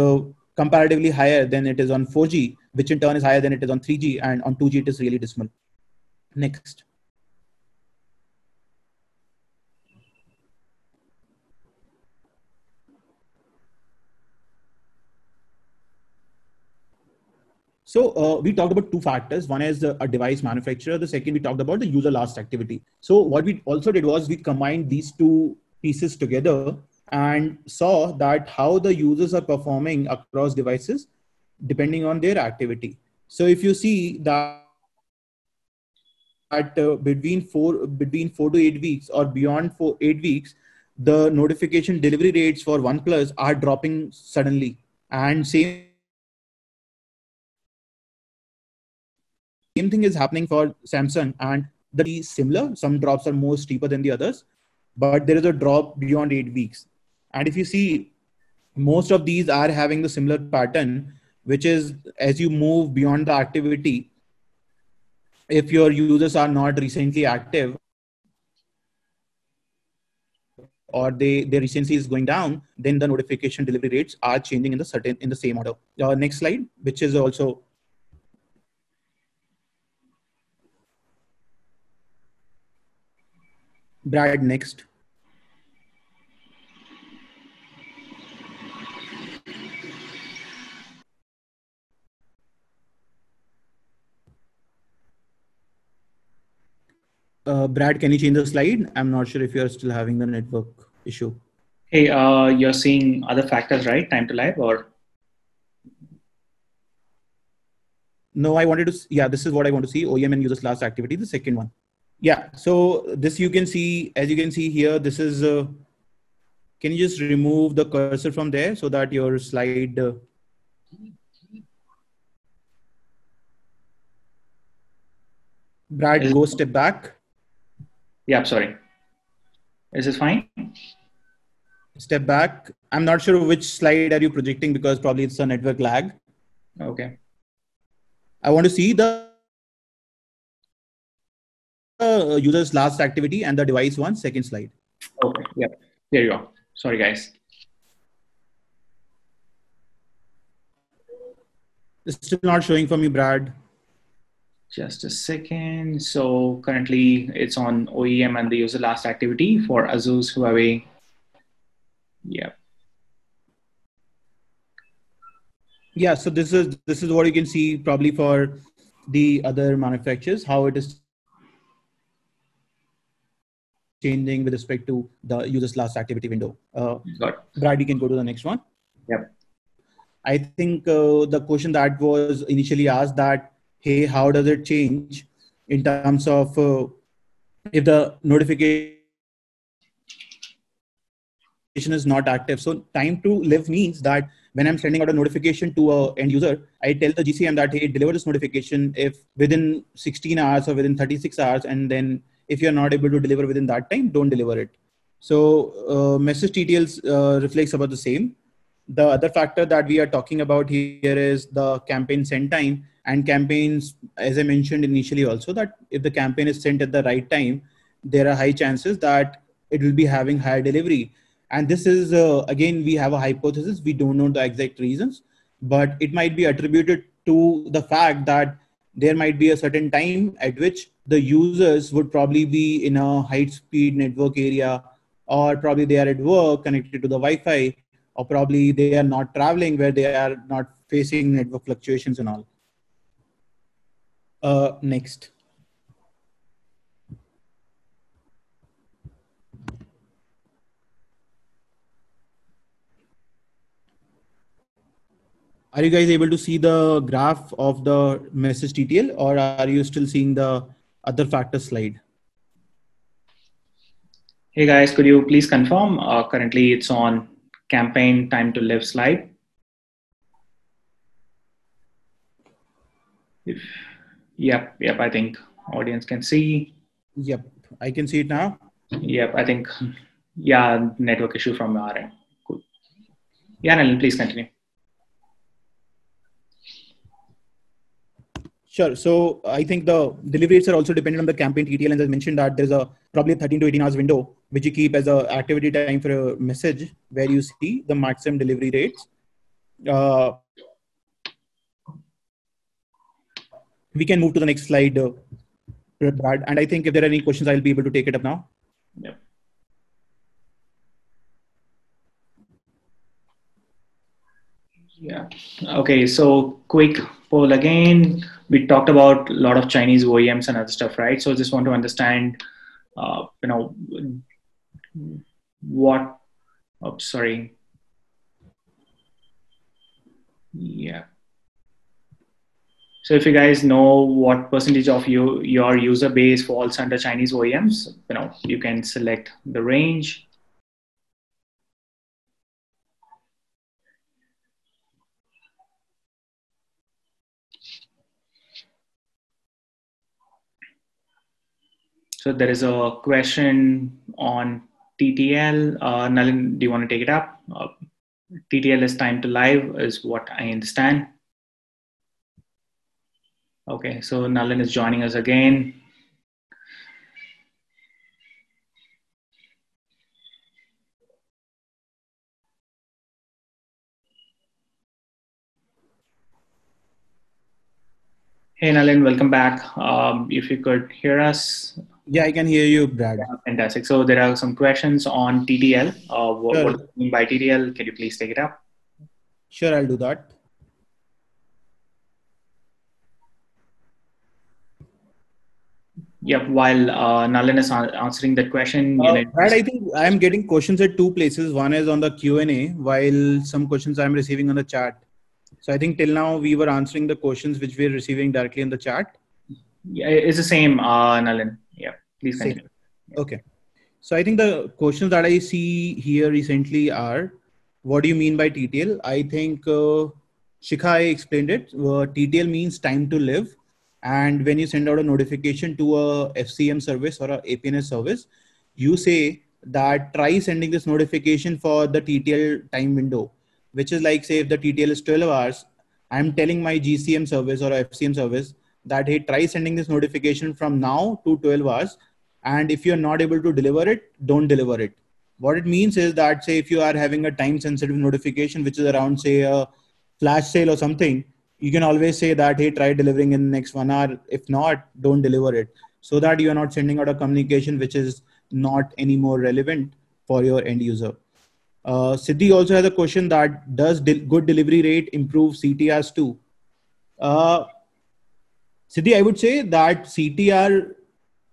comparatively higher than it is on 4G, which in turn is higher than it is on 3G, and on 2G it is really dismal. Next. So we talked about two factors. One is a device manufacturer. The second, we talked about the user last activity. So what we also did was we combined these two pieces together and saw that how the users are performing across devices depending on their activity. So if you see that between 4 to 8 weeks or beyond 8 weeks, the notification delivery rates for OnePlus are dropping suddenly, and same thing is happening for Samsung, and the similar. Some drops are more steeper than the others, but there is a drop beyond 8 weeks. And if you see, most of these are having the similar pattern, which is as you move beyond the activity, if your users are not recently active or their recency is going down, then the notification delivery rates are changing in the same order. Next slide, which is also Brad, next. Brad, can you change the slide? I'm not sure if you're still having the network issue. Hey, you're seeing other factors, right? Time to live or? No, I wanted to, yeah, this is what I want to see. OEM and users last activity, the second one. Yeah. So this you can see, as you can see here, this is, can you just remove the cursor from there so that your slide, Brad, go step back. Yeah, sorry. Is this fine? Step back. I'm not sure which slide are you projecting because probably it's a network lag. Okay. I want to see the user's last activity and the device one, second slide. Okay. Yeah. There you go. Sorry, guys. It's still not showing for me, Brad. Just a second. So currently it's on OEM and the user last activity for Asus, Huawei. Yeah. Yeah. So this is what you can see probably for the other manufacturers, how it is changing with respect to the user's last activity window. Brad, you can go to the next one. Yep. I think the question that was initially asked that, hey, how does it change in terms of if the notification is not active? So time to live means that when I'm sending out a notification to a end user, I tell the GCM that, hey, deliver this notification if within 16 hours or within 36 hours. And then if you're not able to deliver within that time, don't deliver it. So message details reflects about the same. The other factor that we are talking about here is the campaign send time, and campaigns, as I mentioned initially also, that if the campaign is sent at the right time, there are high chances that it will be having higher delivery. And this is, again, we have a hypothesis. We don't know the exact reasons, but it might be attributed to the fact that there might be a certain time at which the users would probably be in a high speed network area, or probably they are at work connected to the Wi-Fi, or probably they are not traveling where they are not facing network fluctuations and all. Next. Are you guys able to see the graph of the message detail, or are you still seeing the other factor slide? Hey guys, could you please confirm? Currently it's on campaign time to live slide. Yep, I think audience can see. Yep, I can see it now. Yep, I think, yeah, network issue from our end. Cool. Yeah, Nalan, please continue. Sure. So I think the delivery rates are also dependent on the campaign TTL. And as I mentioned that there's a probably a 13 to 18 hours window, which you keep as a activity time for a message where you see the maximum delivery rates. We can move to the next slide, Brad. And I think if there are any questions, I'll be able to take it up now. Yep. Yeah. Okay. So quick poll again. We talked about a lot of Chinese OEMs and other stuff, right? So just want to understand, what, oh, sorry. Yeah. So if you guys know what percentage of your user base falls under Chinese OEMs, you can select the range. So there is a question on TTL. Nalin, do you want to take it up? TTL is time to live, is what I understand. Okay, so Nalin is joining us again. Hey Nalin, welcome back. If you could hear us. Yeah, I can hear you, Brad. Yeah, fantastic. So there are some questions on TTL. What do you mean by TTL? Can you please take it up? Sure, I'll do that. Yep. While Nalin is answering that question, Brad, I think I'm getting questions at two places. One is on the Q&A, while some questions I'm receiving on the chat. So I think till now we were answering the questions which we're receiving directly in the chat. Yeah, it's the same, Nalin. Yeah. Please Same. continue. Okay. So I think the questions that I see here recently are, what do you mean by TTL? I think Shikha explained it. TTL means time to live. And when you send out a notification to a FCM service or a APNS service, you say that try sending this notification for the TTL time window, which is like, say, if the TTL is 12 hours, I'm telling my GCM service or FCM service that, hey, try sending this notification from now to 12 hours. And if you're not able to deliver it, don't deliver it. What it means is that, say, if you are having a time sensitive notification, which is around, say, a flash sale or something, you can always say that, hey, try delivering in the next 1 hour. If not, don't deliver it, so that you are not sending out a communication which is not any more relevant for your end user. Siddhi also has a question that, does good delivery rate improve CTRs too? Siddhi, I would say that CTR,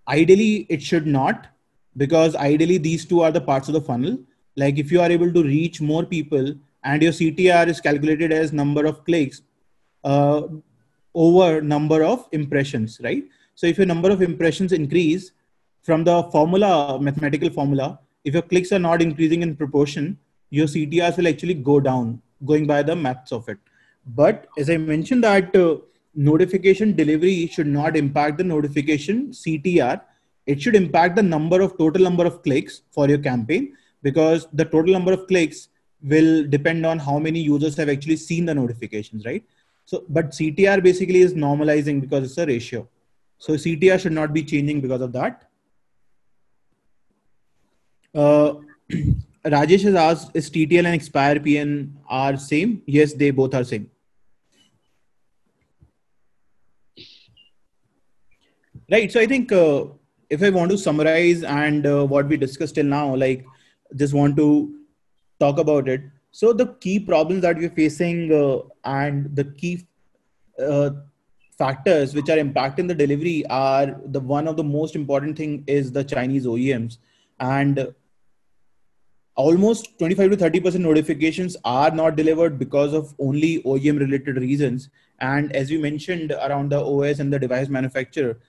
ideally it should not, because ideally these two are the parts of the funnel. Like if you are able to reach more people and your CTR is calculated as number of clicks uh, over number of impressions, right? So if your number of impressions increase from the formula, mathematical formula, if your clicks are not increasing in proportion, your CTRs will actually go down, going by the maths of it. But as I mentioned that notification delivery should not impact the notification CTR. It should impact the total number of clicks for your campaign, because the total number of clicks will depend on how many users have actually seen the notifications, right? So, but CTR basically is normalizing because it's a ratio. So CTR should not be changing because of that. Rajesh has asked, is TTL and expire PN are same? Yes, they both are same. Right. So I think if I want to summarize and what we discussed till now, like just want to talk about it. So the key problems that we're facing and the key uh, factors which are impacting the delivery are, the one of the most important thing is the Chinese OEMs, and almost 25 to 30% notifications are not delivered because of only OEM related reasons. And as you mentioned around the OS and the device manufacturer,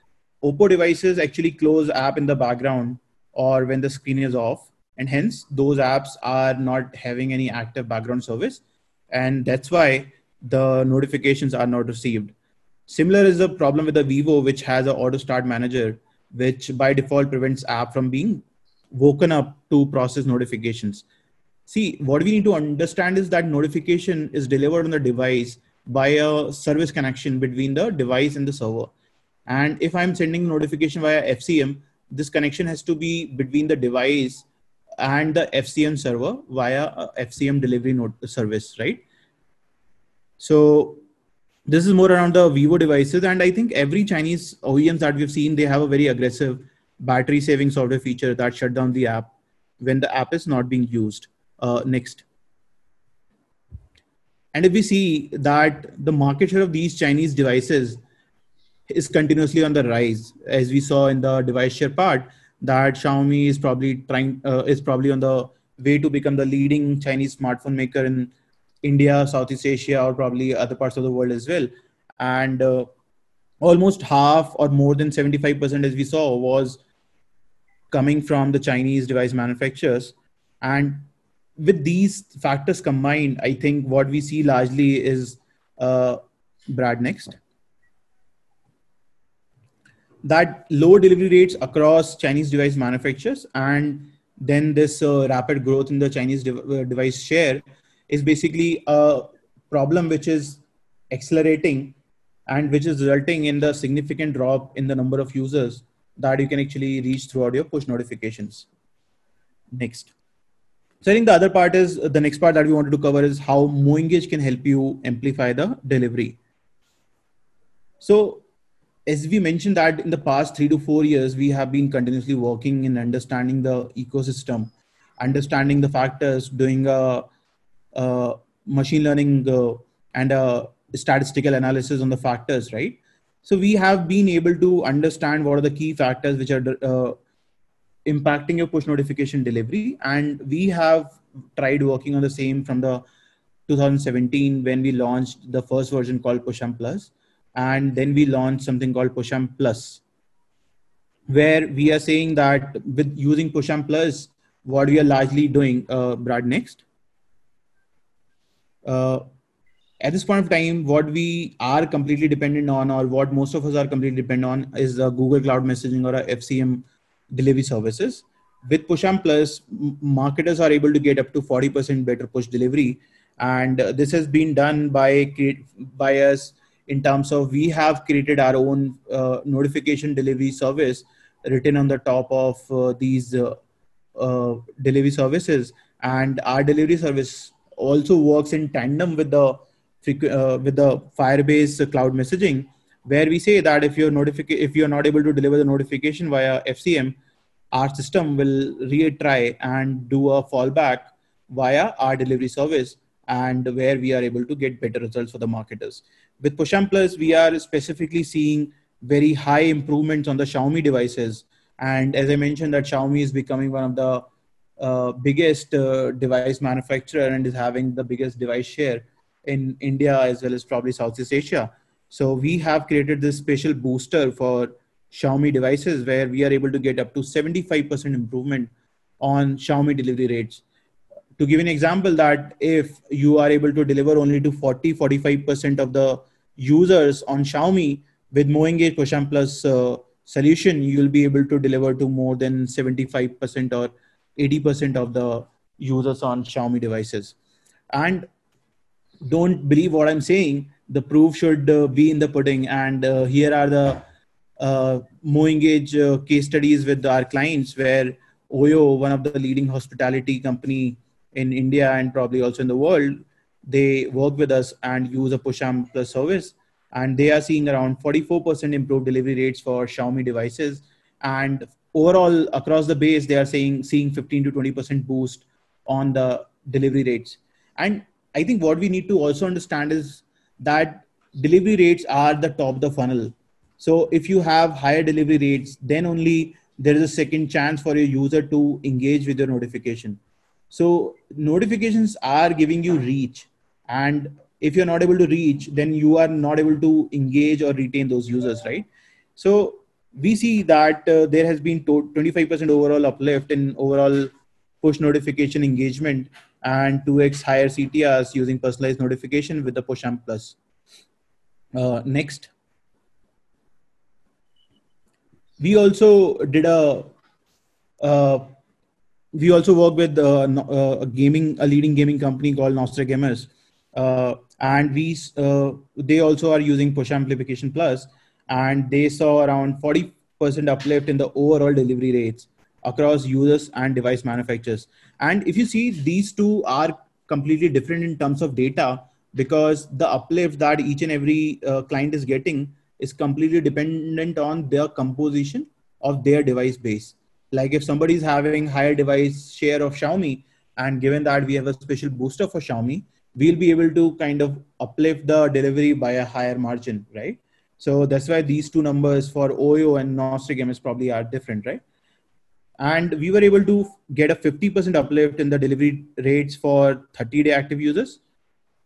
Oppo devices actually close app in the background or when the screen is off, and hence those apps are not having any active background service, and that's why the notifications are not received. Similar is the problem with the Vivo, which has an auto start manager, which by default prevents app from being woken up to process notifications. See, what we need to understand is that notification is delivered on the device by a service connection between the device and the server. And if I'm sending notification via FCM, this connection has to be between the device and the FCM server via a FCM delivery service, right? So this is more around the Vivo devices. And I think every Chinese OEMs that we've seen, they have a very aggressive battery saving software feature that shut down the app when the app is not being used. Next. And if we see that the market share of these Chinese devices is continuously on the rise, as we saw in the device share part, that Xiaomi is probably on the way to become the leading Chinese smartphone maker in India, Southeast Asia, or probably other parts of the world as well. And almost half or more than 75%, as we saw, was coming from the Chinese device manufacturers. And with these factors combined, I think what we see largely is Brad, next, that low delivery rates across Chinese device manufacturers, and then this rapid growth in the Chinese device share is basically a problem which is accelerating and which is resulting in the significant drop in the number of users that you can actually reach throughout your push notifications. Next. So I think the other part is, the next part that we wanted to cover is how MoEngage can help you amplify the delivery. So as we mentioned that in the past 3 to 4 years, we have been continuously working in understanding the ecosystem, understanding the factors, doing a machine learning and a statistical analysis on the factors, right? So we have been able to understand what are the key factors which are impacting your push notification delivery. And we have tried working on the same from the 2017 when we launched the first version called PushAmp Plus. And then we launched something called PushAmp Plus. where we are saying that with using Push-Am Plus, what we are largely doing, Brad, next. Uh, at this point of time, what we are completely dependent on, or what most of us are completely dependent on, is the Google Cloud Messaging or a FCM delivery services. With Push-Am Plus, marketers are able to get up to 40% better push delivery. And this has been done by us in terms of we have created our own notification delivery service written on the top of these delivery services. And our delivery service also works in tandem with the Firebase cloud messaging, where we say that if you're not able to deliver the notification via FCM, our system will retry and do a fallback via our delivery service, and where we are able to get better results for the marketers. With Push-Am Plus, we are specifically seeing very high improvements on the Xiaomi devices. And as I mentioned, that Xiaomi is becoming one of the biggest device manufacturer and is having the biggest device share in India as well as probably Southeast Asia. So we have created this special booster for Xiaomi devices where we are able to get up to 75% improvement on Xiaomi delivery rates. To give an example, that if you are able to deliver only to 40-45% of the users on Xiaomi, with MoEngage Push-Am Plus solution, you will be able to deliver to more than 75% or 80% of the users on Xiaomi devices. And don't believe what I'm saying. The proof should be in the pudding. And here are the MoEngage case studies with our clients, where Oyo, one of the leading hospitality company in India and probably also in the world, they work with us and use a Push-Am Plus service. And they are seeing around 44% improved delivery rates for Xiaomi devices. And overall, across the base, they are seeing 15 to 20% boost on the delivery rates. And I think what we need to also understand is that delivery rates are the top of the funnel. So if you have higher delivery rates, then only there is a second chance for your user to engage with your notification. So notifications are giving you reach. And if you're not able to reach, then you are not able to engage or retain those users, right? So we see that there has been 25% overall uplift in overall push notification engagement and 2x higher CTRs using personalized notification with the Push-Am Plus. Next. We also did we also work with a leading gaming company called Nostra Gamers. And they also are using Push Amplification Plus, and they saw around 40% uplift in the overall delivery rates across users and device manufacturers. And if you see, these two are completely different in terms of data, because the uplift that each and every client is getting is completely dependent on their composition of their device base. Like if somebody is having higher device share of Xiaomi, and given that we have a special booster for Xiaomi, we'll be able to kind of uplift the delivery by a higher margin, right? So that's why these two numbers for Oyo and Nostradamus probably are different, right? And we were able to get a 50% uplift in the delivery rates for 30-day active users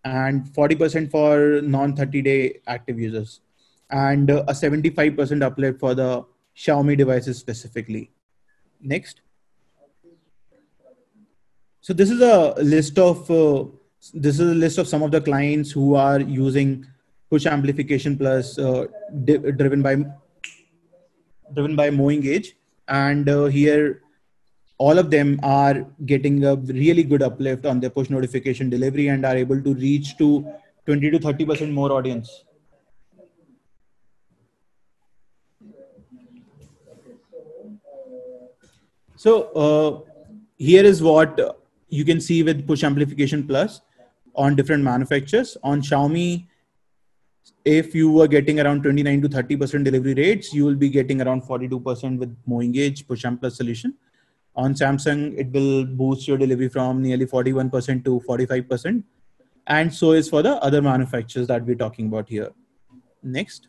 and 40% for non-30-day active users, and a 75% uplift for the Xiaomi devices specifically. Next. So this is a list of some of the clients who are using Push Amplification Plus, driven by MoEngage, and here all of them are getting a really good uplift on their push notification delivery and are able to reach to 20 to 30% more audience. So here is what you can see with Push Amplification Plus on different manufacturers. On Xiaomi, if you were getting around 29 to 30% delivery rates, you will be getting around 42% with MoEngage Push-Am Plus solution. On Samsung, it will boost your delivery from nearly 41% to 45%. And so is for the other manufacturers that we're talking about here. Next.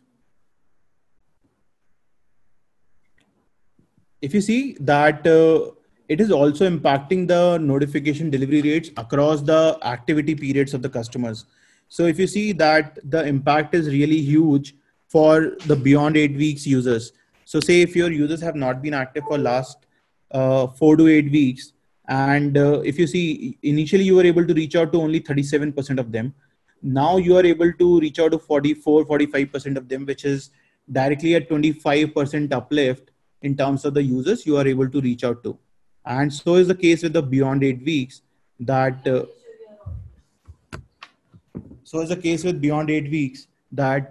If you see that it is also impacting the notification delivery rates across the activity periods of the customers. So if you see that the impact is really huge for the beyond 8 weeks users. So say if your users have not been active for last 4 to 8 weeks, and if you see initially you were able to reach out to only 37% of them, now you are able to reach out to 44-45% of them, which is directly a 25% uplift in terms of the users you are able to reach out to. And so is the case with the beyond 8 weeks that that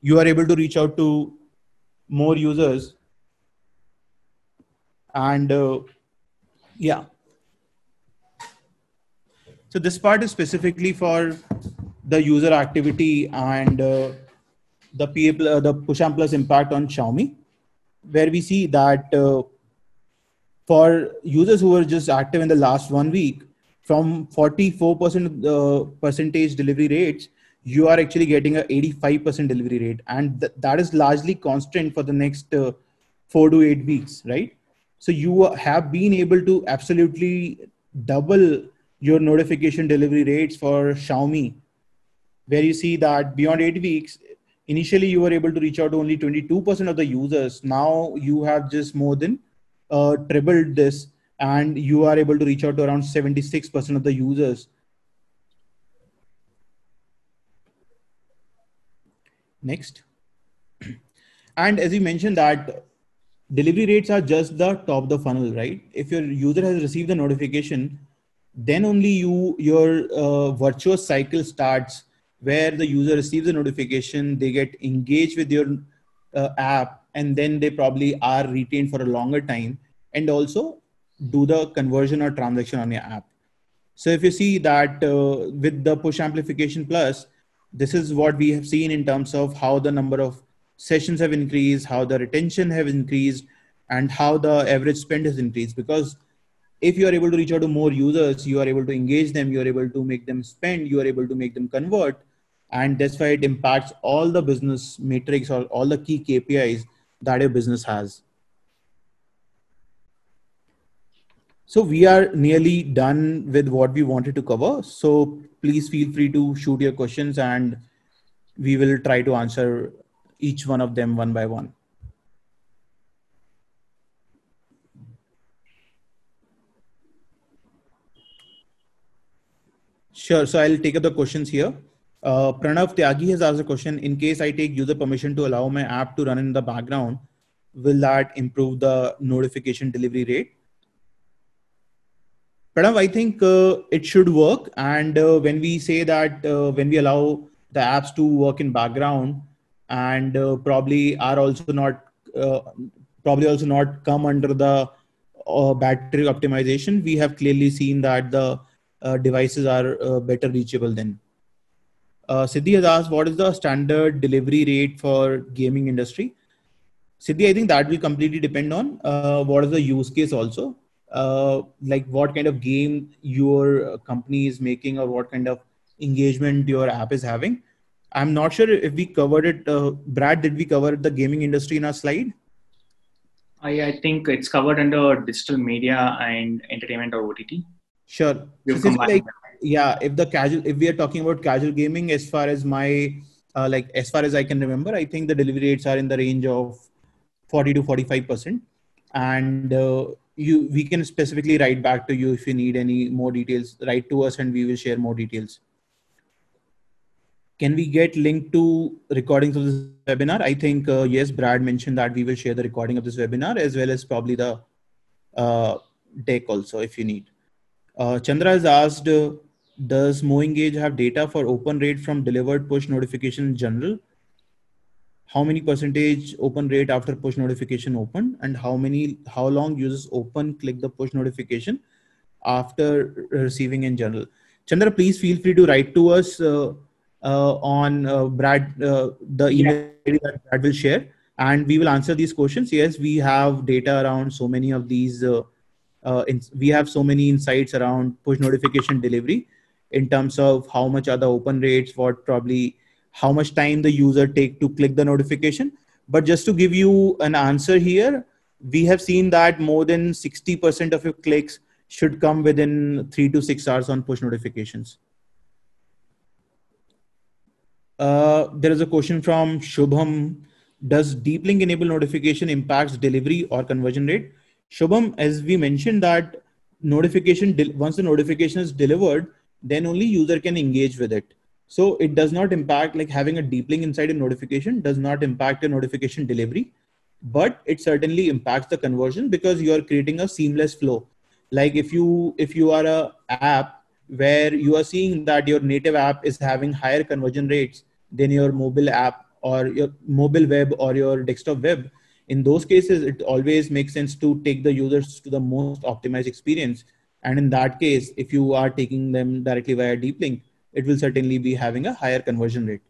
you are able to reach out to more users. And yeah, so this part is specifically for the user activity and the Push-Am Plus impact on Xiaomi, where we see that for users who were just active in the last 1 week, from 44% percentage delivery rates, you are actually getting a 85% delivery rate. And that is largely constant for the next 4 to 8 weeks, right? So you have been able to absolutely double your notification delivery rates for Xiaomi, where you see that beyond 8 weeks, initially you were able to reach out to only 22% of the users. Now you have just more than tripled this, and you are able to reach out to around 76% of the users. Next. And as you mentioned that delivery rates are just the top of the funnel, right? If your user has received the notification, then only your virtuous cycle starts, where the user receives a notification, they get engaged with your app, and then they probably are retained for a longer time, and also do the conversion or transaction on your app. So if you see that with the Push Amplification Plus, this is what we have seen in terms of how the number of sessions have increased, how the retention have increased, and how the average spend has increased. Because if you are able to reach out to more users, you are able to engage them, you are able to make them spend, you are able to make them convert. And that's why it impacts all the business metrics or all the key KPIs that your business has. So we are nearly done with what we wanted to cover. So please feel free to shoot your questions and we will try to answer each one of them one by one. Sure. So I'll take up the questions here. Pranav Tyagi has asked a question: in case I take user permission to allow my app to run in the background, will that improve the notification delivery rate? Pranav, I think it should work. And when we say that when we allow the apps to work in background and probably also not come under the battery optimization, we have clearly seen that the devices are better reachable then. Siddhi has asked, what is the standard delivery rate for gaming industry? Siddhi, I think that will completely depend on what is the use case also. Like what kind of game your company is making or what kind of engagement your app is having. I'm not sure if we covered it. Brad, did we cover the gaming industry in our slide? I think it's covered under digital media and entertainment or OTT. Sure. So like, yeah, if we are talking about casual gaming, as far as as far as I can remember, I think the delivery rates are in the range of 40 to 45%. And we can specifically write back to you if you need any more details. Write to us and we will share more details. Can we get link to recordings of this webinar? I think yes, Brad mentioned that we will share the recording of this webinar as well as probably the deck also if you need. Chandra has asked, does MoEngage have data for open rate from delivered push notification in general? How many percentage open rate after push notification open, and how long users click the push notification after receiving in general? Chandra, please feel free to write to us on Brad, the email ID that Brad will share, and we will answer these questions. Yes, we have data around so many of these. We have so many insights around push notification delivery in terms of how much are the open rates, how much time the user take to click the notification. But just to give you an answer here, we have seen that more than 60% of your clicks should come within 3 to 6 hours on push notifications. There is a question from Shubham Does deep link enable notification impacts delivery or conversion rate? Shubham, as we mentioned that once the notification is delivered, then only user can engage with it. So it does not impact, like having a deep link inside a notification does not impact a notification delivery, but it certainly impacts the conversion because you are creating a seamless flow. Like if you are a app where you are seeing that your native app is having higher conversion rates than your mobile app or your mobile web or your desktop web, in those cases it always makes sense to take the users to the most optimized experience. And in that case, if you are taking them directly via deep link, it will certainly be having a higher conversion rate.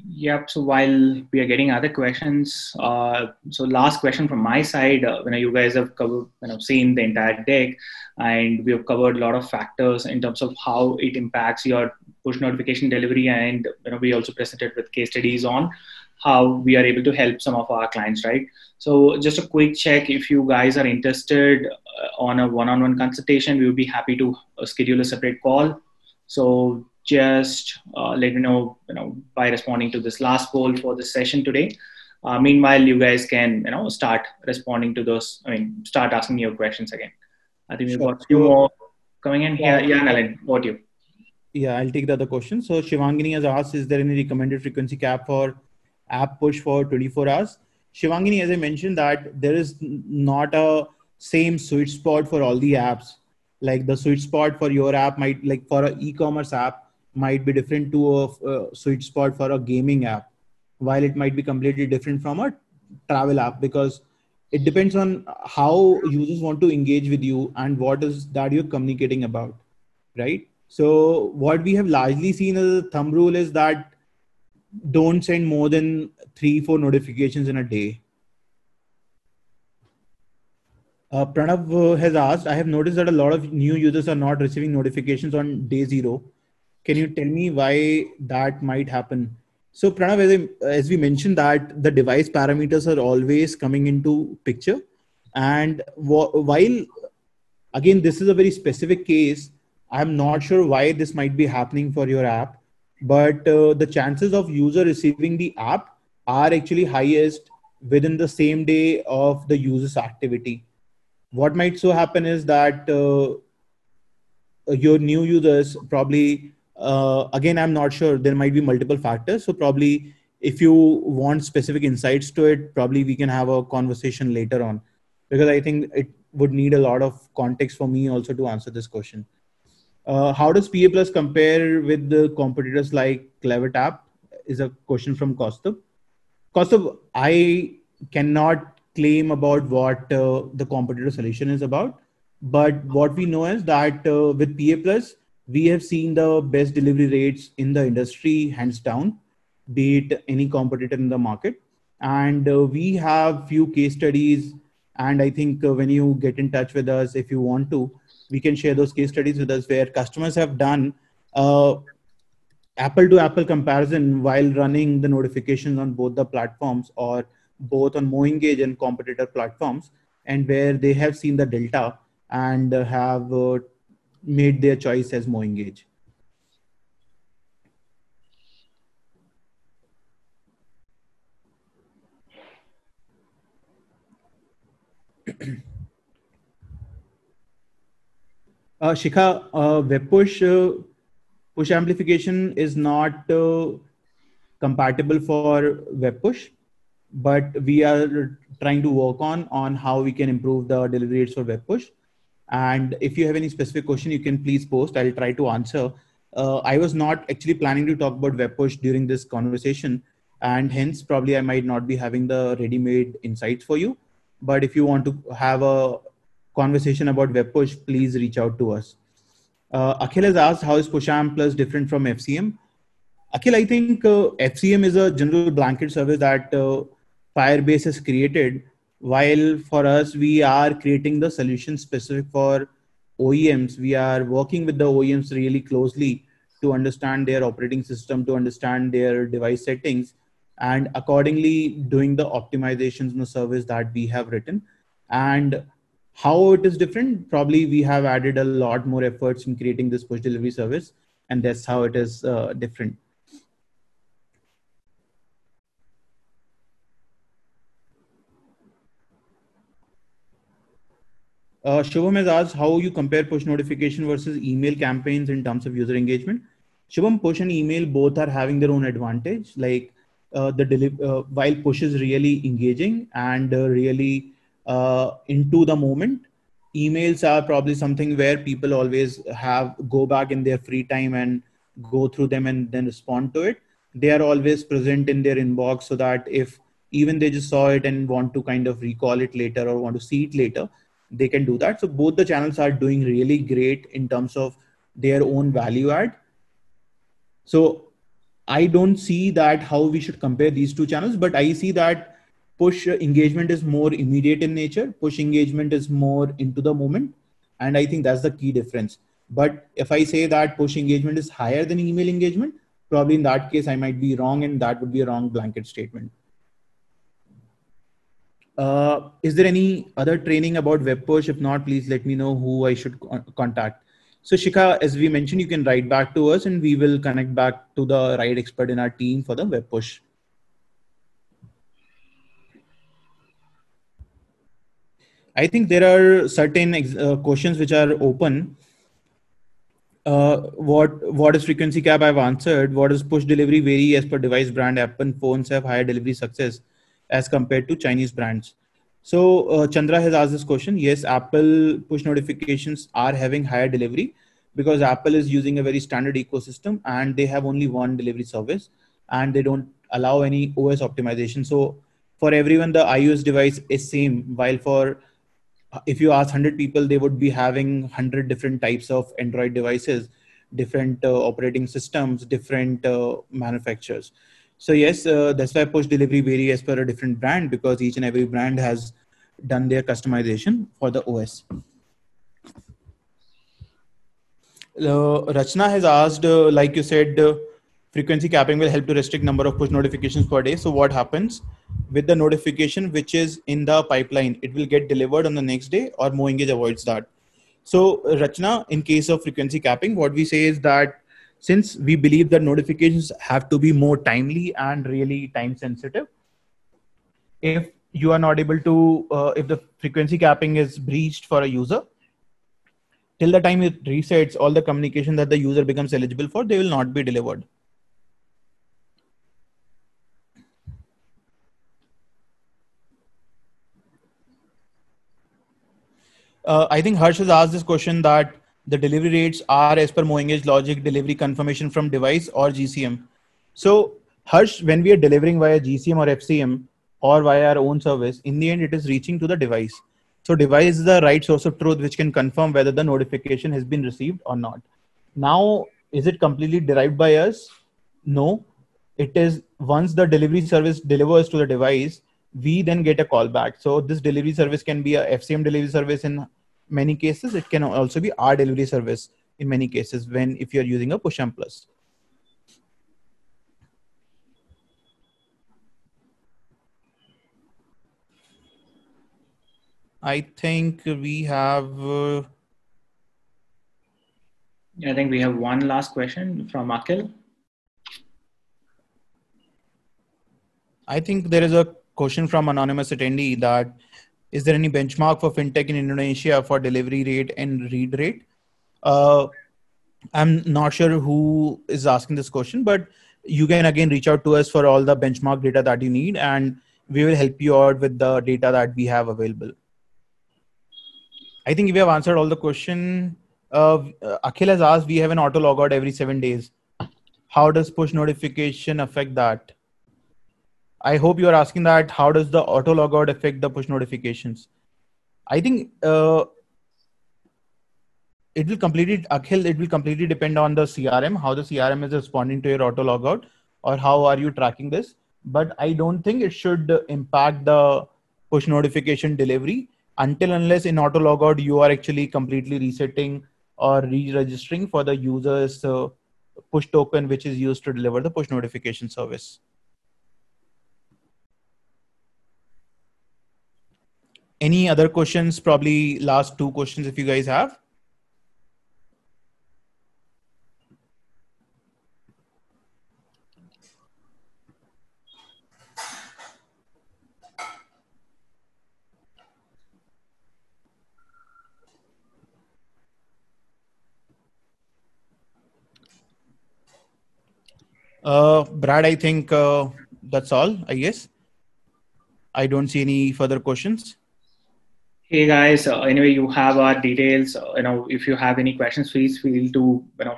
Yep. So while we are getting other questions, so last question from my side. You guys have covered, seen the entire deck, and we have covered a lot of factors in terms of how it impacts your push notification delivery, and we also presented with case studies on how we are able to help some of our clients, right? So just a quick check: if you guys are interested on a one-on-one consultation, we would be happy to schedule a separate call. So just let me know, by responding to this last poll for this session today. Meanwhile, you guys can, start responding to those. Start asking me your questions again. I think we've got a few more coming in here. Yeah, Nalin, what you? Yeah, I'll take the other question. So Shivangini has asked, is there any recommended frequency cap for app push for 24 hours? Shivangini, as I mentioned, that there is not a same sweet spot for all the apps. Like the sweet spot for your app might, like for an e-commerce app, might be different to a sweet spot for a gaming app, while it might be completely different from a travel app, because it depends on how users want to engage with you and what is that you're communicating about, right? So what we have largely seen as a thumb rule is that don't send more than 3-4 notifications in a day. Pranav has asked, I have noticed that a lot of new users are not receiving notifications on day 0. Can you tell me why that might happen? So Pranav, as we mentioned, that the device parameters are always coming into picture. And while, again, this is a very specific case, I'm not sure why this might be happening for your app, but the chances of user receiving the app are actually highest within the same day of the user's activity. What might so happen is that your new users probably, again, I'm not sure, there might be multiple factors. So probably if you want specific insights to it, probably we can have a conversation later on, because I think it would need a lot of context for me also to answer this question. How does PA Plus compare with the competitors like CleverTap? Is a question from Kaustav. Kaustav, I cannot claim about what the competitor solution is about, but what we know is that with PA Plus, we have seen the best delivery rates in the industry, hands down, be it any competitor in the market. And we have few case studies. And I think when you get in touch with us, if you want to, we can share those case studies with us where customers have done apple to apple comparison while running the notifications on both the platforms, or both on MoEngage and competitor platforms, and where they have seen the delta and have made their choice as MoEngage. Shikha, web push amplification is not compatible for web push, but we are trying to work on how we can improve the delivery rates for web push. And if you have any specific question, you can please post. I'll try to answer. I was not actually planning to talk about web push during this conversation, and hence probably I might not be having the ready-made insights for you. But if you want to have a conversation about web push, please reach out to us. Akhil has asked, how is PushAmp Plus different from FCM? Akhil, I think FCM is a general blanket service that Firebase has created, while for us, we are creating the solution specific for OEMs. We are working with the OEMs really closely to understand their operating system, to understand their device settings, and accordingly doing the optimizations in the service that we have written. And how it is different, probably we have added a lot more efforts in creating this push delivery service, and that's how it is different. Shubham has asked how you compare push notification versus email campaigns in terms of user engagement. Shubham, push and email both are having their own advantage. Like while push is really engaging and really into the moment, emails are probably something where people always have go back in their free time and go through them and then respond to it. They are always present in their inbox so that if even they just saw it and want to kind of recall it later or want to see it later, they can do that. So both the channels are doing really great in terms of their own value add. So I don't see that how we should compare these two channels, but I see that push engagement is more immediate in nature. Push engagement is more into the moment. And I think that's the key difference. But if I say that push engagement is higher than email engagement, probably in that case, I might be wrong and that would be a wrong blanket statement. Is there any other training about web push? If not, please let me know who I should contact. So Shikha, as we mentioned, you can write back to us and we will connect back to the right expert in our team for the web push. I think there are certain questions which are open. What is frequency cap? I've answered. What is push delivery vary as per device brand? Apple phones have higher delivery success as compared to Chinese brands. So Chandra has asked this question. Yes, Apple push notifications are having higher delivery because Apple is using a very standard ecosystem and they have only one delivery service and they don't allow any OS optimization. So for everyone, the iOS device is same. While for if you ask 100 people, they would be having 100 different types of Android devices, different operating systems, different manufacturers. So yes, that's why push delivery vary as per a different brand, because each and every brand has done their customization for the OS. Rachna has asked, like you said, frequency capping will help to restrict number of push notifications per day. So what happens with the notification which is in the pipeline? It will get delivered on the next day, or MoEngage avoids that. So Rachna, in case of frequency capping, what we say is that since we believe that notifications have to be more timely and really time sensitive, if you are not able to, if the frequency capping is breached for a user, till the time it resets, all the communication that the user becomes eligible for, they will not be delivered. I think Harsh has asked this question that the delivery rates are as per MoEngage logic, delivery confirmation from device or GCM. So Harsh, when we are delivering via GCM or FCM or via our own service, in the end, it is reaching to the device. So device is the right source of truth, which can confirm whether the notification has been received or not. Now, is it completely derived by us? No. It is once the delivery service delivers to the device, we then get a call back. So this delivery service can be a FCM delivery service in many cases. It can also be our delivery service in many cases when if you're using a push and plus. I think we have. I think we have one last question from Akhil. I think there is a question from anonymous attendee that is there any benchmark for fintech in Indonesia for delivery rate and read rate? I'm not sure who is asking this question, but you can again reach out to us for all the benchmark data that you need, and we will help you out with the data that we have available. I think we have answered all the question. Akhil has asked, we have an auto logout every 7 days. How does push notification affect that? I hope you are asking that how does the auto logout affect the push notifications? I think it will completely, Akhil, it will completely depend on the CRM, how the CRM is responding to your auto logout, or how are you tracking this. But I don't think it should impact the push notification delivery until unless in auto logout you are actually completely resetting or re-registering for the user's push token, which is used to deliver the push notification service. Any other questions? Probably last two questions if you guys have. Brad, I think that's all, I guess. I don't see any further questions. Hey guys, anyway, you have our details. If you have any questions, please feel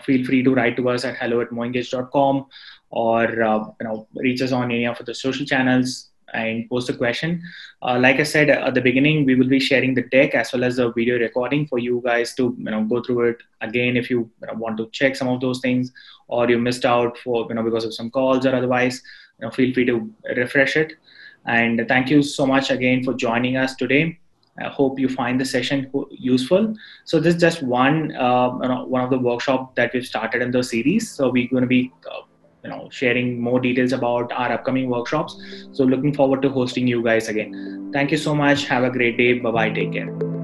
free to write to us at hello@moengage.com, or reach us on any of the social channels and post a question. Like I said at the beginning, we will be sharing the deck as well as the video recording for you guys to go through it again if you, want to check some of those things, or you missed out for because of some calls or otherwise. Feel free to refresh it. And thank you so much again for joining us today. I hope you find the session useful. So this is just one of the workshop that we've started in the series. So we're going to be sharing more details about our upcoming workshops. So looking forward to hosting you guys again. Thank you so much. Have a great day. Bye bye. Take care.